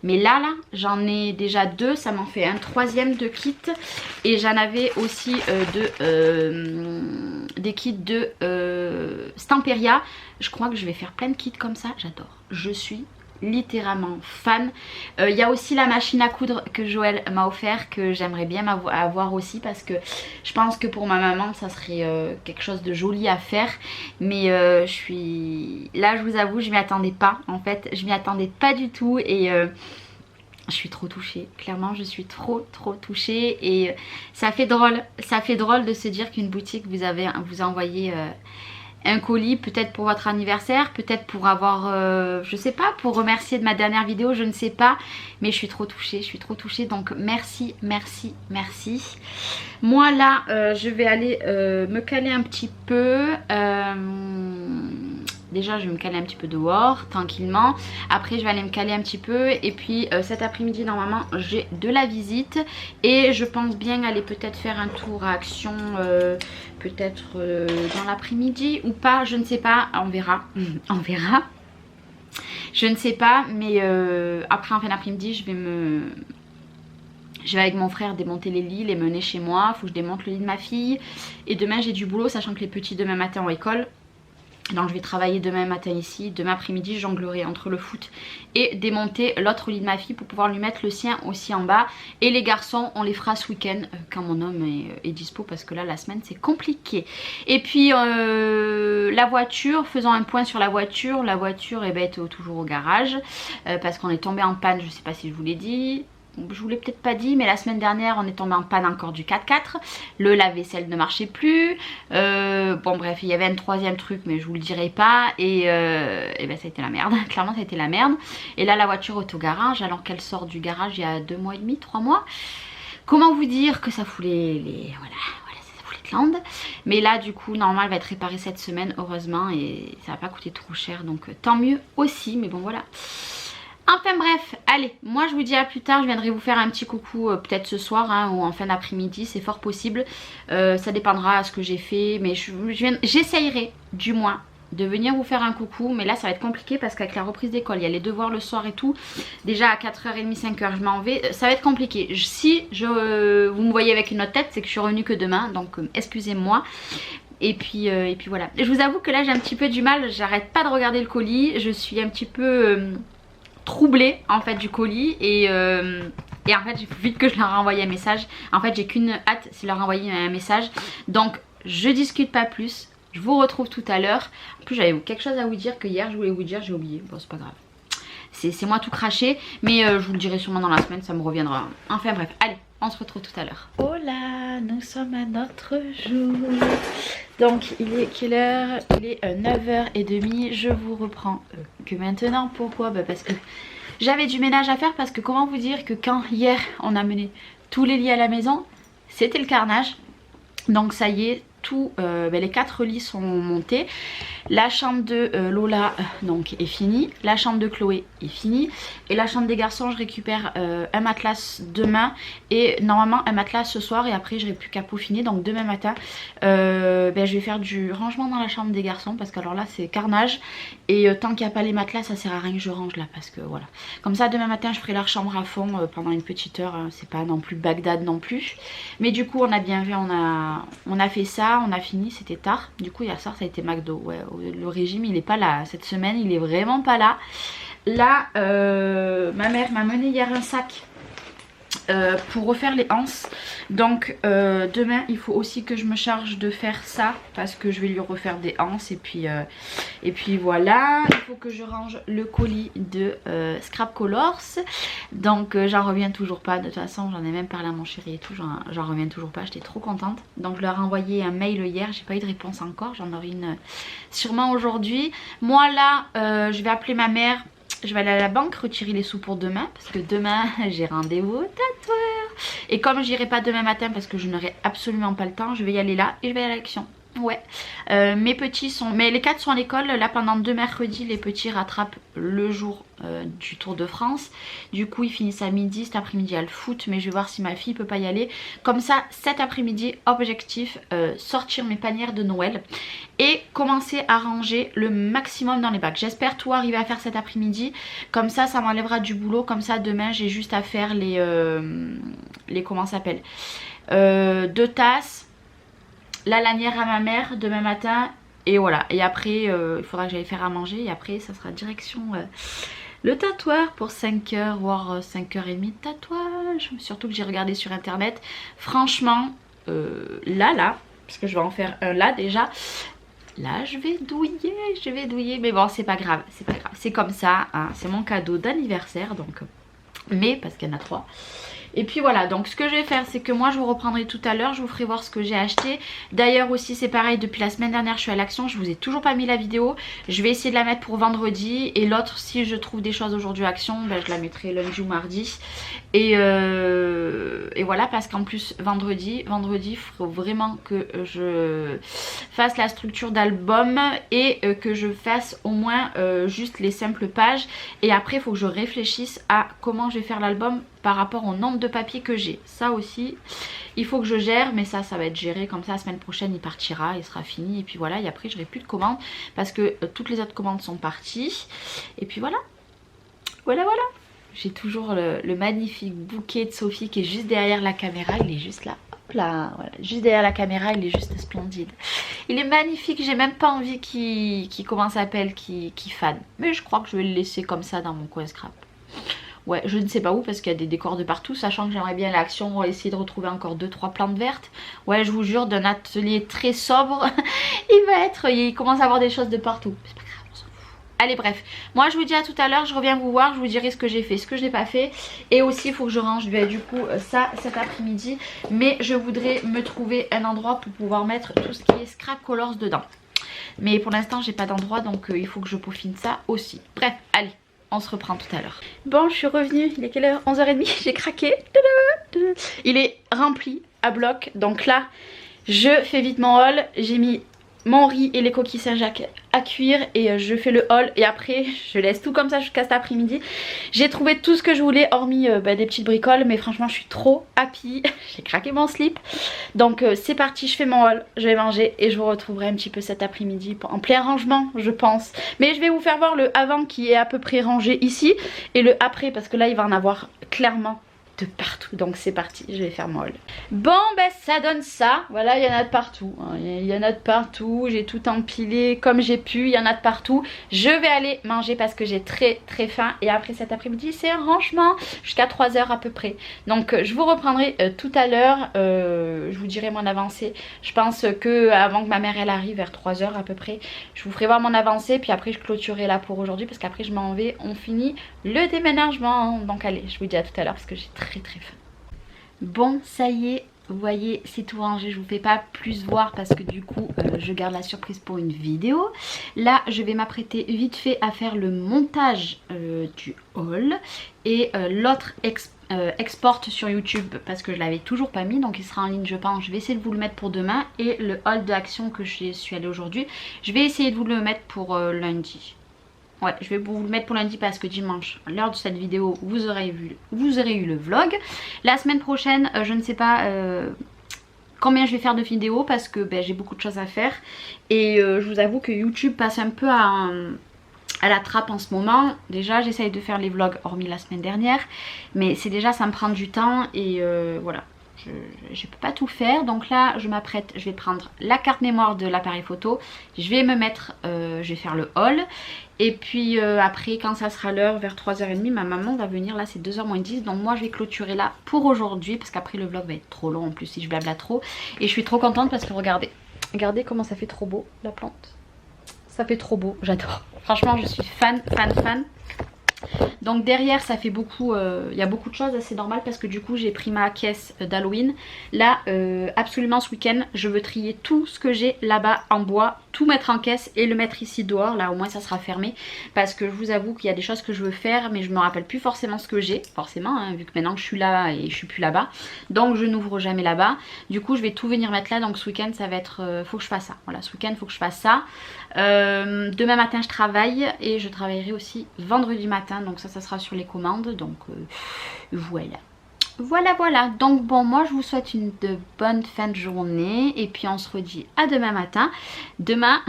mais là j'en ai déjà deux, ça m'en fait un troisième de kit et j'en avais aussi des kits de Stamperia. Je crois que je vais faire plein de kits comme ça, j'adore, je suis littéralement fan. Il y a aussi la machine à coudre que Joël m'a offert, que j'aimerais bien avoir aussi parce que je pense que pour ma maman ça serait quelque chose de joli à faire, mais je suis là, je vous avoue, je m'y attendais pas en fait, je m'y attendais pas du tout et je suis trop touchée, clairement je suis trop touchée et ça fait drôle de se dire qu'une boutique vous a envoyé un colis, peut-être pour votre anniversaire, peut-être pour avoir, je sais pas, pour remercier de ma dernière vidéo, je ne sais pas, mais je suis trop touchée, donc merci. Moi là, je vais aller me caler un petit peu. Déjà je vais me caler un petit peu dehors tranquillement, après je vais aller me caler un petit peu et puis cet après-midi normalement j'ai de la visite et je pense bien aller peut-être faire un tour à Action peut-être dans l'après-midi ou pas, je ne sais pas, on verra. On verra, je ne sais pas, mais après en fin d'après-midi je vais avec mon frère démonter les lits, les mener chez moi, faut que je démonte le lit de ma fille et demain j'ai du boulot sachant que les petits demain matin ont école. Donc je vais travailler demain matin ici, demain après-midi je jonglerai entre le foot et démonter l'autre lit de ma fille pour pouvoir lui mettre le sien aussi en bas. Et les garçons on les fera ce week-end quand mon homme est dispo parce que là la semaine c'est compliqué. Et puis la voiture, faisons un point sur la voiture eh ben, est toujours au garage parce qu'on est tombé en panne, je sais pas si je vous l'ai dit. Je vous l'ai peut-être pas dit, mais la semaine dernière on est tombé en panne encore du 4x4. Le lave-vaisselle ne marchait plus. Bon bref, il y avait un troisième truc mais je vous le dirai pas. Et ben ça a été la merde, clairement ça a été la merde. Et là la voiture est au garage alors qu'elle sort du garage il y a 2 mois et demi, 3 mois. Comment vous dire que ça fout voilà, ça fout les glandes. Mais là du coup normalement elle va être réparée cette semaine heureusement et ça va pas coûter trop cher donc tant mieux aussi, mais bon voilà. Enfin bref, allez, moi je vous dis à plus tard, je viendrai vous faire un petit coucou peut-être ce soir hein, ou en fin d'après-midi, c'est fort possible. Ça dépendra à ce que j'ai fait, mais j'essayerai du moins de venir vous faire un coucou. Mais là ça va être compliqué parce qu'avec la reprise d'école, il y a les devoirs le soir et tout. Déjà à 4h30, 5h je m'en vais, ça va être compliqué. Si vous me voyez avec une autre tête, c'est que je suis revenue que demain, donc excusez-moi. Et puis voilà, je vous avoue que là j'ai un petit peu du mal, j'arrête pas de regarder le colis, je suis un petit peu... troublée en fait du colis et en fait j'ai vite que je leur ai envoyé un message. En fait j'ai qu'une hâte, c'est leur envoyer un message. Donc je discute pas plus, je vous retrouve tout à l'heure. En plus j'avais quelque chose à vous dire que hier je voulais vous dire, j'ai oublié, bon c'est pas grave. C'est moi tout craché, mais je vous le dirai sûrement dans la semaine, ça me reviendra. Enfin bref, allez, on se retrouve tout à l'heure. Oh là, nous sommes à notre jour. Donc il est quelle heure? Il est 9h30, je vous reprends que maintenant. Pourquoi? Parce que j'avais du ménage à faire, parce que comment vous dire que quand hier on a mené tous les lits à la maison, c'était le carnage. Donc ça y est, les 4 lits sont montés. La chambre de Lola donc est finie, la chambre de Chloé est finie et la chambre des garçons je récupère un matelas demain et normalement un matelas ce soir et après j'aurai plus qu'à peaufiner. Donc demain matin je vais faire du rangement dans la chambre des garçons parce que alors là c'est carnage et tant qu'il n'y a pas les matelas ça sert à rien que je range là parce que voilà. Comme ça demain matin je ferai leur chambre à fond pendant une petite heure, hein. C'est pas non plus Bagdad non plus, mais du coup on a bien vu, on a fait ça, on a fini, c'était tard. Du coup hier soir ça a été McDo, ouais. Le régime il est pas là cette semaine, il est vraiment pas là. Là ma mère m'a mené hier un sac pour refaire les anses. Donc demain il faut aussi que je me charge de faire ça parce que je vais lui refaire des anses. Et puis voilà, il faut que je range le colis de Scrap Colors. Donc j'en reviens toujours pas, de toute façon j'en ai même parlé à mon chéri et tout, j'en reviens toujours pas, j'étais trop contente. Donc je leur ai envoyé un mail hier, j'ai pas eu de réponse encore, j'en aurai une sûrement aujourd'hui. Moi là je vais appeler ma mère. Je vais aller à la banque retirer les sous pour demain parce que demain j'ai rendez-vous au tatoueur. Et comme j'irai pas demain matin parce que je n'aurai absolument pas le temps, je vais y aller là et je vais aller à l'action. Ouais, mes petits sont... Mais les 4 sont à l'école, là pendant 2 mercredis, les petits rattrapent le jour du Tour de France. Du coup ils finissent à midi, cet après-midi il y a le foot, mais je vais voir si ma fille peut pas y aller. Comme ça, cet après-midi, objectif, sortir mes panières de Noël et commencer à ranger le maximum dans les bacs. J'espère tout arriver à faire cet après-midi, comme ça m'enlèvera du boulot, comme ça demain j'ai juste à faire les comment ça s'appelle, 2 tasses, la lanière à ma mère demain matin et voilà. Et après il faudra que j'aille faire à manger et après ça sera direction le tatoueur pour 5 h voire 5 h 30 de tatouage. Surtout que j'ai regardé sur internet, franchement là parce que je vais en faire un là déjà. Là je vais douiller, mais bon c'est pas grave, c'est comme ça hein. C'est mon cadeau d'anniversaire donc, mais parce qu'il y en a 3. Et puis voilà, donc ce que je vais faire c'est que moi je vous reprendrai tout à l'heure, je vous ferai voir ce que j'ai acheté. D'ailleurs aussi c'est pareil, depuis la semaine dernière je suis à l'action, je vous ai toujours pas mis la vidéo. Je vais essayer de la mettre pour vendredi et l'autre si je trouve des choses aujourd'hui à action, ben, je la mettrai lundi ou mardi. Et voilà, parce qu'en plus vendredi il faut vraiment que je fasse la structure d'album et que je fasse au moins juste les simples pages. Et après il faut que je réfléchisse à comment je vais faire l'album par rapport au nombre de papiers que j'ai. Ça aussi il faut que je gère, mais ça va être géré comme ça. La semaine prochaine il partira, il sera fini et puis voilà. Et après j'aurai plus de commandes parce que toutes les autres commandes sont parties. Et puis voilà. J'ai toujours le magnifique bouquet de Sophie qui est juste derrière la caméra. Il est juste là. Hop là, voilà. Juste derrière la caméra, il est juste splendide. Il est magnifique. J'ai même pas envie qu'il comment ça s'appelle, qu'il fane. Mais je crois que je vais le laisser comme ça dans mon coin scrap. Ouais, je ne sais pas où parce qu'il y a des décors de partout. Sachant que j'aimerais bien l'action essayer de retrouver encore 2-3 plantes vertes. Ouais, je vous jure, d'un atelier très sobre, il commence à avoir des choses de partout. C'est pas grave. Allez bref, moi je vous dis à tout à l'heure, je reviens vous voir, je vous dirai ce que j'ai fait, ce que je n'ai pas fait. Et aussi il faut que je range du coup ça cet après-midi. Mais je voudrais me trouver un endroit pour pouvoir mettre tout ce qui est Scrap Colors dedans. Mais pour l'instant j'ai pas d'endroit donc il faut que je peaufine ça aussi. Bref, allez, on se reprend tout à l'heure. Bon, je suis revenue, il est quelle heure? 11 h 30, j'ai craqué. Il est rempli à bloc, donc là je fais vite mon haul. J'ai mis mon riz et les coquilles Saint-Jacques à cuire et je fais le haul et après je laisse tout comme ça jusqu'à cet après-midi. J'ai trouvé tout ce que je voulais hormis des petites bricoles, mais franchement je suis trop happy. J'ai craqué mon slip, donc c'est parti, je fais mon haul, je vais manger et je vous retrouverai un petit peu cet après-midi en plein rangement je pense. Mais je vais vous faire voir le avant qui est à peu près rangé ici et le après parce que là il va en avoir clairement de partout. Donc c'est parti, je vais faire mon haul. Bon ben ça donne ça. Voilà, il y en a de partout. Il y en a de partout. J'ai tout empilé comme j'ai pu. Il y en a de partout. Je vais aller manger parce que j'ai très faim. Et après cet après-midi c'est un rangement jusqu'à 3 h à peu près. Donc je vous reprendrai tout à l'heure. Je vous dirai mon avancée. Je pense que avant que ma mère elle arrive vers 3 h à peu près, je vous ferai voir mon avancée. Puis après je clôturerai là pour aujourd'hui parce qu'après je m'en vais. On finit le déménagement. Donc allez, je vous dis à tout à l'heure parce que j'ai très faim. Bon, ça y est, vous voyez, c'est tout rangé. Je vous fais pas plus voir parce que du coup je garde la surprise pour une vidéo. Là je vais m'apprêter vite fait à faire le montage du haul et l'autre exporte sur YouTube parce que je l'avais toujours pas mis, donc il sera en ligne je pense. Je vais essayer de vous le mettre pour demain et le haul d'action que je suis allée aujourd'hui, je vais essayer de vous le mettre pour lundi. Ouais, je vais vous le mettre pour lundi parce que dimanche, à l'heure de cette vidéo, vous aurez eu le vlog. La semaine prochaine, je ne sais pas combien je vais faire de vidéos parce que j'ai beaucoup de choses à faire. Et je vous avoue que YouTube passe un peu à la trappe en ce moment. Déjà, j'essaye de faire les vlogs hormis la semaine dernière. Mais c'est déjà, ça me prend du temps et voilà. Je peux pas tout faire, donc là je m'apprête, je vais prendre la carte mémoire de l'appareil photo, je vais me mettre, je vais faire le haul Et puis après quand ça sera l'heure, vers 3h30, ma maman va venir. Là c'est 2h moins 10. Donc moi je vais clôturer là pour aujourd'hui. Parce qu'après le vlog va être trop long en plus si je blabla trop. Et je suis trop contente parce que regardez. Regardez comment ça fait trop beau la plante. Ça fait trop beau, j'adore. Franchement je suis fan. Donc derrière ça fait beaucoup, il y a beaucoup de choses, c'est normal parce que du coup j'ai pris ma caisse d'Halloween. Là absolument ce week-end je veux trier tout ce que j'ai là-bas en bois, tout mettre en caisse et le mettre ici dehors. Là au moins ça sera fermé parce que je vous avoue qu'il y a des choses que je veux faire mais je me rappelle plus forcément ce que j'ai, forcément hein, vu que maintenant je suis là et je suis plus là-bas. Donc je n'ouvre jamais là-bas. Du coup je vais tout venir mettre là, donc ce week-end ça va être, faut que je fasse ça. Voilà, ce week-end faut que je fasse ça. Demain matin je travaille et je travaillerai aussi vendredi matin, donc ça sera sur les commandes, donc voilà. Donc bon, moi je vous souhaite une bonne fin de journée et puis on se redit à demain matin. Demain,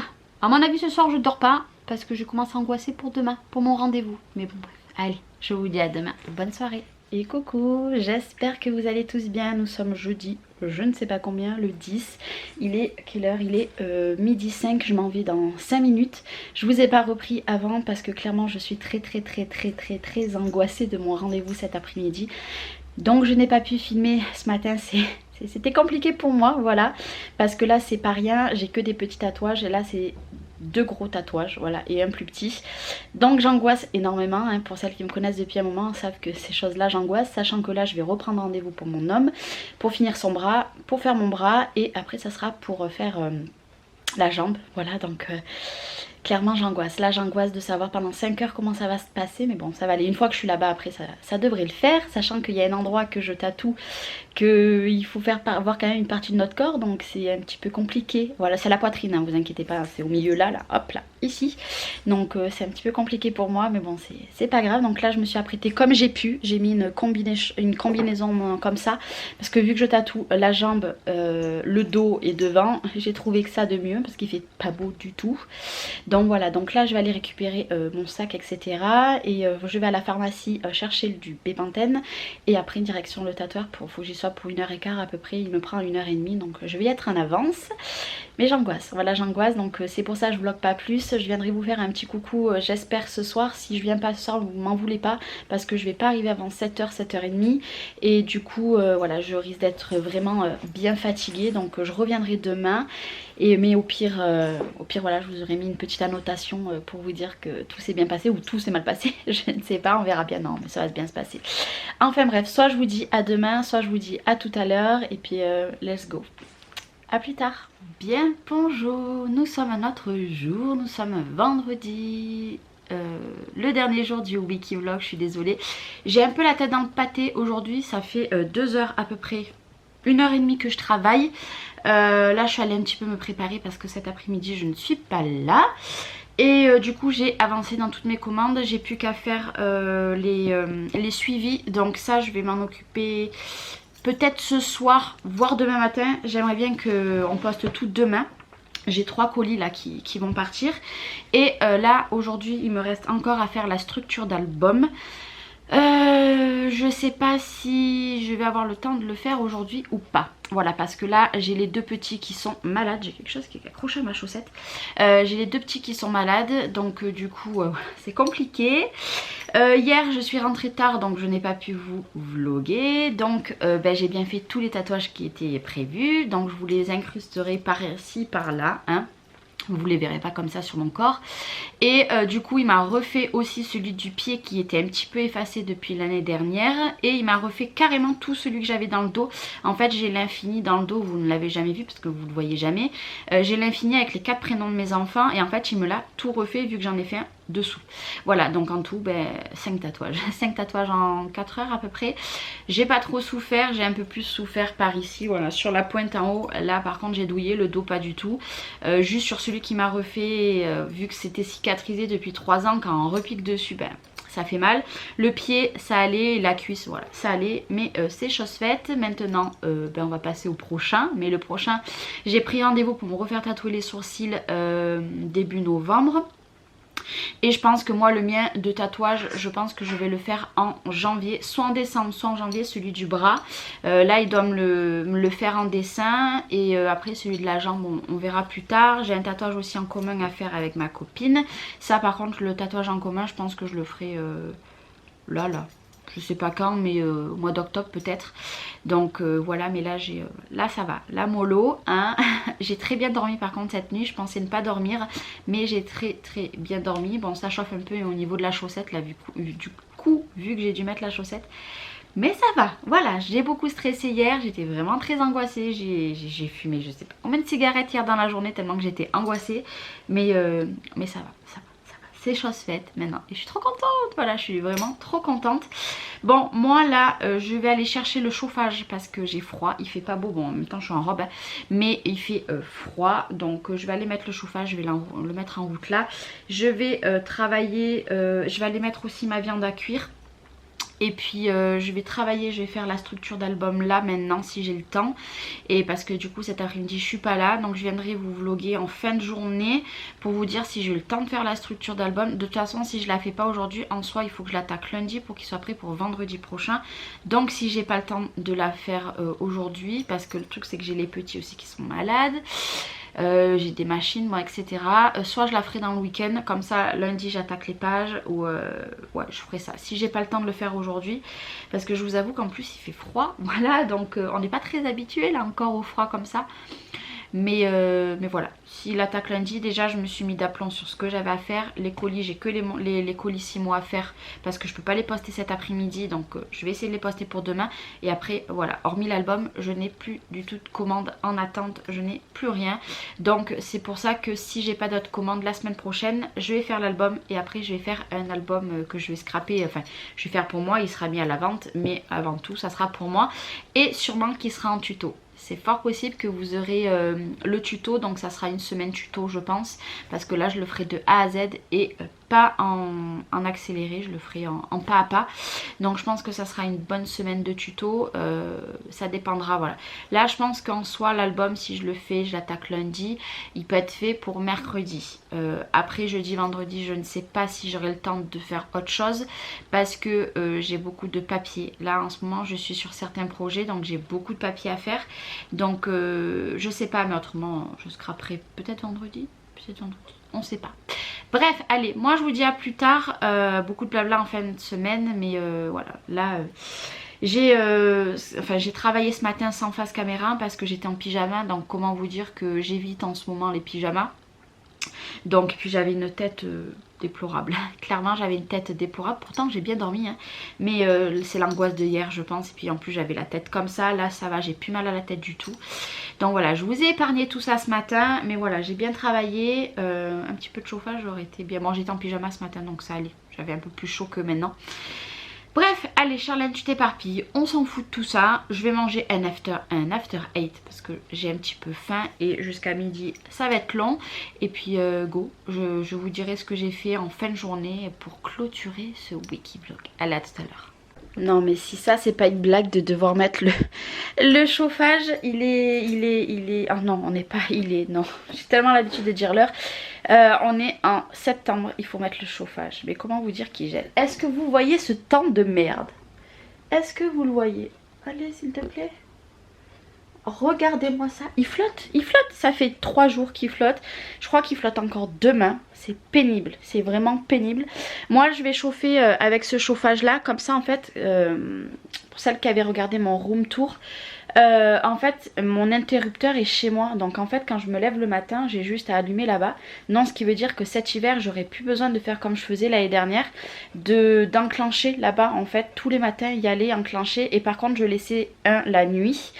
à mon avis ce soir je dors pas parce que je commence à angoisser pour demain, pour mon rendez-vous, mais bon bref, allez, je vous dis à demain, bonne soirée. Et coucou, j'espère que vous allez tous bien. Nous sommes jeudi, je ne sais pas combien, le 10. Il est, quelle heure? Il est midi 5, je m'en vais dans 5 minutes. Je vous ai pas repris avant parce que clairement je suis très angoissée de mon rendez-vous cet après-midi. Donc je n'ai pas pu filmer ce matin, c'était compliqué pour moi, voilà. Parce que là c'est pas rien, j'ai que des petits tatouages et là c'est 2 gros tatouages, voilà, et un plus petit. Donc j'angoisse énormément, hein. Pour celles qui me connaissent depuis un moment savent que ces choses là j'angoisse, sachant que là je vais reprendre rendez-vous pour mon homme, pour finir son bras, pour faire mon bras, et après ça sera pour faire la jambe, voilà. Donc clairement j'angoisse, là j'angoisse de savoir pendant 5 heures comment ça va se passer, mais bon ça va aller, une fois que je suis là-bas après ça devrait le faire, sachant qu'il y a un endroit que je tatoue, qu'il faut faire voir quand même une partie de notre corps, donc c'est un petit peu compliqué. Voilà, c'est la poitrine, hein, vous inquiétez pas, c'est au milieu là, hop là, ici. Donc c'est un petit peu compliqué pour moi, mais bon c'est pas grave. Donc là je me suis apprêtée comme j'ai pu, j'ai mis une combinaison comme ça, parce que vu que je tatoue la jambe, le dos et devant, j'ai trouvé que ça de mieux, parce qu'il fait pas beau du tout. Donc voilà, donc là je vais aller récupérer mon sac etc. Et je vais à la pharmacie chercher du Bépantène, et après direction le tatoueur, faut que j'y sois pour 1h15 à peu près, il me prend 1h30, donc je vais y être en avance. Mais j'angoisse, voilà j'angoisse, donc c'est pour ça que je vlog pas plus. Je viendrai vous faire un petit coucou j'espère ce soir. Si je viens pas ce soir vous m'en voulez pas, parce que je vais pas arriver avant 7h, 7h30, et du coup voilà je risque d'être vraiment bien fatiguée, donc je reviendrai demain. Mais au pire voilà je vous aurais mis une petite annotation pour vous dire que tout s'est bien passé ou tout s'est mal passé, je ne sais pas, on verra bien. Non mais ça va bien se passer. Enfin bref, soit je vous dis à demain, soit je vous dis à tout à l'heure, et puis let's go. A plus tard. Bien, bonjour, nous sommes à notre jour, nous sommes vendredi, le dernier jour du Wiki Vlog, je suis désolée. J'ai un peu la tête dans le pâté aujourd'hui, ça fait 2 heures à peu près, 1h30 que je travaille. Là je suis allée un petit peu me préparer parce que cet après-midi je ne suis pas là. Et du coup j'ai avancé dans toutes mes commandes, j'ai plus qu'à faire les suivis. Donc ça je vais m'en occuper peut-être ce soir, voire demain matin. J'aimerais bien qu'on poste tout demain. J'ai 3 colis là qui vont partir. Et là aujourd'hui il me reste encore à faire la structure d'album. Je sais pas si je vais avoir le temps de le faire aujourd'hui ou pas. Voilà, parce que là j'ai les 2 petits qui sont malades. J'ai quelque chose qui est accroché à ma chaussette. J'ai les 2 petits qui sont malades, donc du coup c'est compliqué. Hier je suis rentrée tard, donc je n'ai pas pu vous vlogger. Donc j'ai bien fait tous les tatouages qui étaient prévus. Donc je vous les incrusterai par-ci par-là, hein. Vous les verrez pas comme ça sur mon corps. Et du coup il m'a refait aussi celui du pied qui était un petit peu effacé depuis l'année dernière. Et il m'a refait carrément tout celui que j'avais dans le dos. En fait j'ai l'infini dans le dos, vous ne l'avez jamais vu parce que vous ne le voyez jamais. J'ai l'infini avec les 4 prénoms de mes enfants. Et en fait il me l'a tout refait vu que j'en ai fait un dessous. Voilà, donc en tout 5 tatouages. 5 tatouages en 4 heures à peu près. J'ai pas trop souffert, j'ai un peu plus souffert par ici, voilà, sur la pointe en haut. Là par contre j'ai douillé, le dos pas du tout. Juste sur celui qui m'a refait, vu que c'était cicatrisé depuis 3 ans, quand on repique dessus, ça fait mal. Le pied ça allait, la cuisse voilà ça allait, mais c'est chose faite. Maintenant on va passer au prochain, mais le prochain j'ai pris rendez-vous pour me refaire tatouer les sourcils début novembre. Et je pense que moi le mien de tatouage, je pense que je vais le faire en janvier, soit en décembre soit en janvier, celui du bras. Là il doit me le faire en dessin et après celui de la jambe on verra plus tard. J'ai un tatouage aussi en commun à faire avec ma copine. Ça par contre le tatouage en commun je pense que je le ferai là. Je sais pas quand mais au mois d'octobre peut-être. Donc voilà, mais là j'ai là ça va, la mollo hein. J'ai très bien dormi par contre cette nuit. Je pensais ne pas dormir mais j'ai très bien dormi. Bon ça chauffe un peu au niveau de la chaussette là, du coup vu que j'ai dû mettre la chaussette. Mais ça va, voilà, j'ai beaucoup stressé hier, j'étais vraiment très angoissée, j'ai fumé je sais pas combien de cigarettes hier dans la journée tellement que j'étais angoissée. Mais ça va. C'est chose faite maintenant et je suis trop contente, voilà, je suis vraiment trop contente. Bon moi là je vais aller chercher le chauffage parce que j'ai froid, il fait pas beau, bon en même temps je suis en robe hein, mais il fait froid, donc je vais aller mettre le chauffage, je vais le mettre en route là. Je vais travailler, je vais aller mettre aussi ma viande à cuire. Et puis je vais travailler, je vais faire la structure d'album là maintenant si j'ai le temps. Et parce que du coup cet après-midi je suis pas là. Donc je viendrai vous vloguer en fin de journée pour vous dire si j'ai le temps de faire la structure d'album. De toute façon si je la fais pas aujourd'hui, en soi il faut que je l'attaque lundi pour qu'il soit prêt pour vendredi prochain. Donc si j'ai pas le temps de la faire aujourd'hui, parce que le truc c'est que j'ai les petits aussi qui sont malades. J'ai des machines moi etc. Soit je la ferai dans le week-end, comme ça lundi j'attaque les pages ou ouais je ferai ça si j'ai pas le temps de le faire aujourd'hui, parce que je vous avoue qu'en plus il fait froid, voilà, donc on n'est pas très habitué là encore au froid comme ça. Mais voilà, s'il attaque lundi, déjà je me suis mis d'aplomb sur ce que j'avais à faire. Les colis, j'ai que les colis 6 mois à faire parce que je peux pas les poster cet après-midi. Donc je vais essayer de les poster pour demain. Et après voilà, hormis l'album, je n'ai plus du tout de commandes en attente, je n'ai plus rien. Donc c'est pour ça que si j'ai pas d'autres commandes la semaine prochaine, je vais faire l'album. Et après je vais faire un album que je vais scraper, enfin je vais faire pour moi, il sera mis à la vente. Mais avant tout ça sera pour moi et sûrement qu'il sera en tuto. C'est fort possible que vous aurez le tuto, donc ça sera une semaine tuto je pense, parce que là je le ferai de A à Z et pas en accéléré, je le ferai en pas à pas. Donc je pense que ça sera une bonne semaine de tuto, ça dépendra, voilà. Là je pense qu'en soi l'album, si je le fais, je l'attaque lundi, il peut être fait pour mercredi. Après jeudi, vendredi, je ne sais pas si j'aurai le temps de faire autre chose, parce que j'ai beaucoup de papier. Là en ce moment je suis sur certains projets, donc j'ai beaucoup de papier à faire. Donc je sais pas, mais autrement je scraperai peut-être vendredi, on sait pas. Bref, allez, moi je vous dis à plus tard. Beaucoup de blabla en fin de semaine, mais voilà, là j'ai travaillé ce matin sans face caméra parce que j'étais en pyjama. Donc comment vous dire que j'évite en ce moment les pyjamas. Donc puis j'avais une tête déplorable, clairement j'avais une tête déplorable, pourtant j'ai bien dormi hein. Mais c'est l'angoisse de hier je pense, et puis en plus j'avais la tête comme ça, là ça va, j'ai plus mal à la tête du tout. Donc voilà, je vous ai épargné tout ça ce matin, mais voilà j'ai bien travaillé, un petit peu de chauffage aurait été bien, bon j'étais en pyjama ce matin donc ça allait, j'avais un peu plus chaud que maintenant. Bref, allez Charlène, tu t'éparpilles, on s'en fout de tout ça. Je vais manger un after 8 parce que j'ai un petit peu faim et jusqu'à midi ça va être long. Et puis go, je vous dirai ce que j'ai fait en fin de journée pour clôturer ce Wikivlog. Allez, à tout à l'heure. Non mais si ça c'est pas une blague de devoir mettre le chauffage, il est... Ah non, on n'est pas... Non, j'ai tellement l'habitude de dire l'heure. On est en septembre, il faut mettre le chauffage. Mais comment vous dire qu'il gèle? Est-ce que vous voyez ce temps de merde? Est-ce que vous le voyez? Allez s'il te plaît. Regardez-moi ça, il flotte, ça fait 3 jours qu'il flotte. Je crois qu'il flotte encore demain, c'est pénible, c'est vraiment pénible. Moi je vais chauffer avec ce chauffage là, comme ça en fait, pour celles qui avaient regardé mon room tour, en fait mon interrupteur est chez moi, donc en fait quand je me lève le matin j'ai juste à allumer là-bas. Non, ce qui veut dire que cet hiver j'aurais plus besoin de faire comme je faisais l'année dernière, d'enclencher là-bas en fait tous les matins, y aller enclencher. Et par contre je laissais un la nuit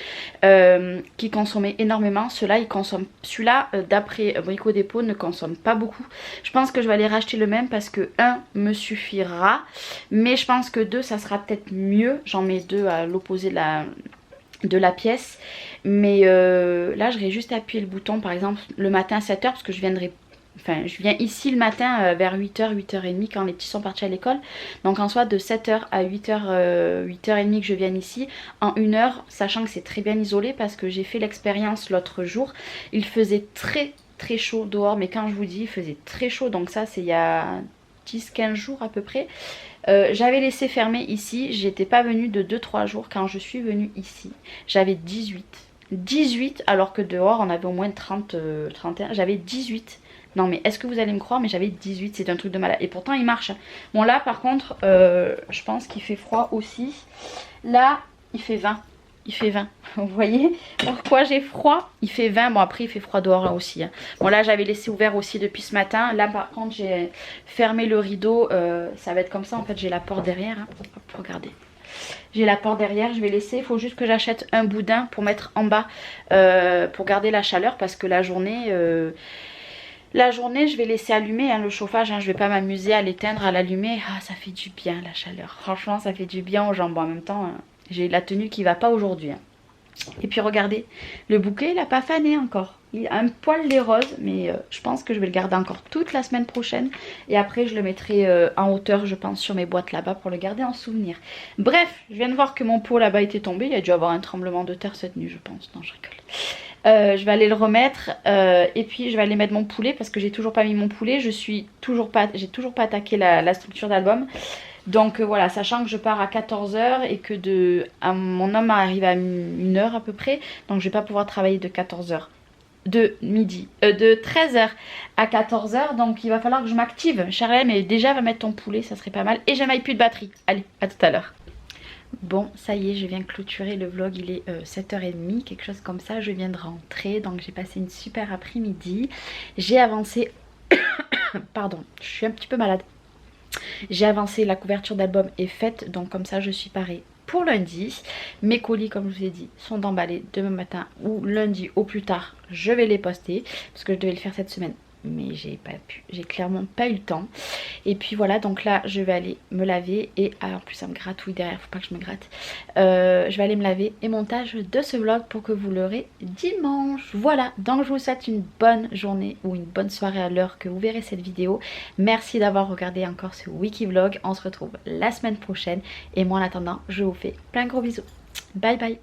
qui consommait énormément. Celui-là d'après Brico Dépôt ne consomme pas beaucoup. Je pense que je vais aller racheter le même parce que 1 me suffira, mais je pense que 2 ça sera peut-être mieux. J'en mets 2 à l'opposé de la pièce, mais là j'aurais juste appuyé le bouton par exemple le matin à 7h parce que je viens ici le matin vers 8h, 8h30 quand les petits sont partis à l'école. Donc en soit de 7h à 8h, 8h30 que je vienne ici en 1 heure, sachant que c'est très bien isolé parce que j'ai fait l'expérience l'autre jour. Il faisait très très chaud dehors, mais quand je vous dis il faisait très chaud, donc ça c'est il y a 10-15 jours à peu près. J'avais laissé fermer ici, j'étais pas venue de 2-3 jours. Quand je suis venue ici j'avais 18 alors que dehors on avait au moins 30, 31, j'avais 18. Non mais est-ce que vous allez me croire, mais j'avais 18, c'est un truc de malade. Et pourtant il marche. Bon là par contre je pense qu'il fait froid aussi. Là il fait 20. Il fait 20. Vous voyez pourquoi j'ai froid? Il fait 20. Bon après il fait froid dehors là aussi. Hein. Bon là j'avais laissé ouvert aussi depuis ce matin. Là par contre j'ai fermé le rideau. Ça va être comme ça en fait. J'ai la porte derrière. Hein. Hop, regardez. J'ai la porte derrière, je vais laisser. Il faut juste que j'achète un boudin pour mettre en bas pour garder la chaleur. Parce que la journée je vais laisser allumer hein, le chauffage. Hein, je vais pas m'amuser à l'éteindre, à l'allumer. Ah, ça fait du bien la chaleur. Franchement, ça fait du bien aux jambes. Bon, en même temps, j'ai la tenue qui va pas aujourd'hui. Hein. Et puis regardez, le bouquet il n'a pas fané encore. Il a un poil les roses, mais je pense que je vais le garder encore toute la semaine prochaine. Et après je le mettrai en hauteur, je pense, sur mes boîtes là-bas pour le garder en souvenir. Bref, je viens de voir que mon pot là-bas était tombé. Il y a dû avoir un tremblement de terre cette nuit, je pense. Non, je rigole. Je vais aller le remettre et puis je vais aller mettre mon poulet parce que j'ai toujours pas mis mon poulet. J'ai toujours pas attaqué la structure d'album. Donc voilà, sachant que je pars à 14 h et que mon homme arrive à 1 h à peu près. Donc je vais pas pouvoir travailler de 14 h de 13 h à 14 h. Donc il va falloir que je m'active. Charlène, mais déjà va mettre ton poulet, ça serait pas mal. Et j'ai même plus de batterie. Allez, à tout à l'heure. Bon, ça y est, je viens clôturer le vlog, il est 7 h 30, quelque chose comme ça. Je viens de rentrer, donc j'ai passé une super après-midi. J'ai avancé... Pardon, je suis un petit peu malade. J'ai avancé, la couverture d'album est faite, donc comme ça je suis parée pour lundi. Mes colis, comme je vous ai dit, sont emballés demain matin ou lundi au plus tard. Je vais les poster parce que je devais le faire cette semaine, mais j'ai clairement pas eu le temps. Et puis voilà, donc là je vais aller me laver et en plus ça me gratouille derrière, faut pas que je me gratte. Je vais aller me laver et montage de ce vlog pour que vous l'aurez dimanche. Voilà, donc je vous souhaite une bonne journée ou une bonne soirée à l'heure que vous verrez cette vidéo. Merci d'avoir regardé encore ce wiki vlog. On se retrouve la semaine prochaine et moi en attendant je vous fais plein de gros bisous. Bye bye.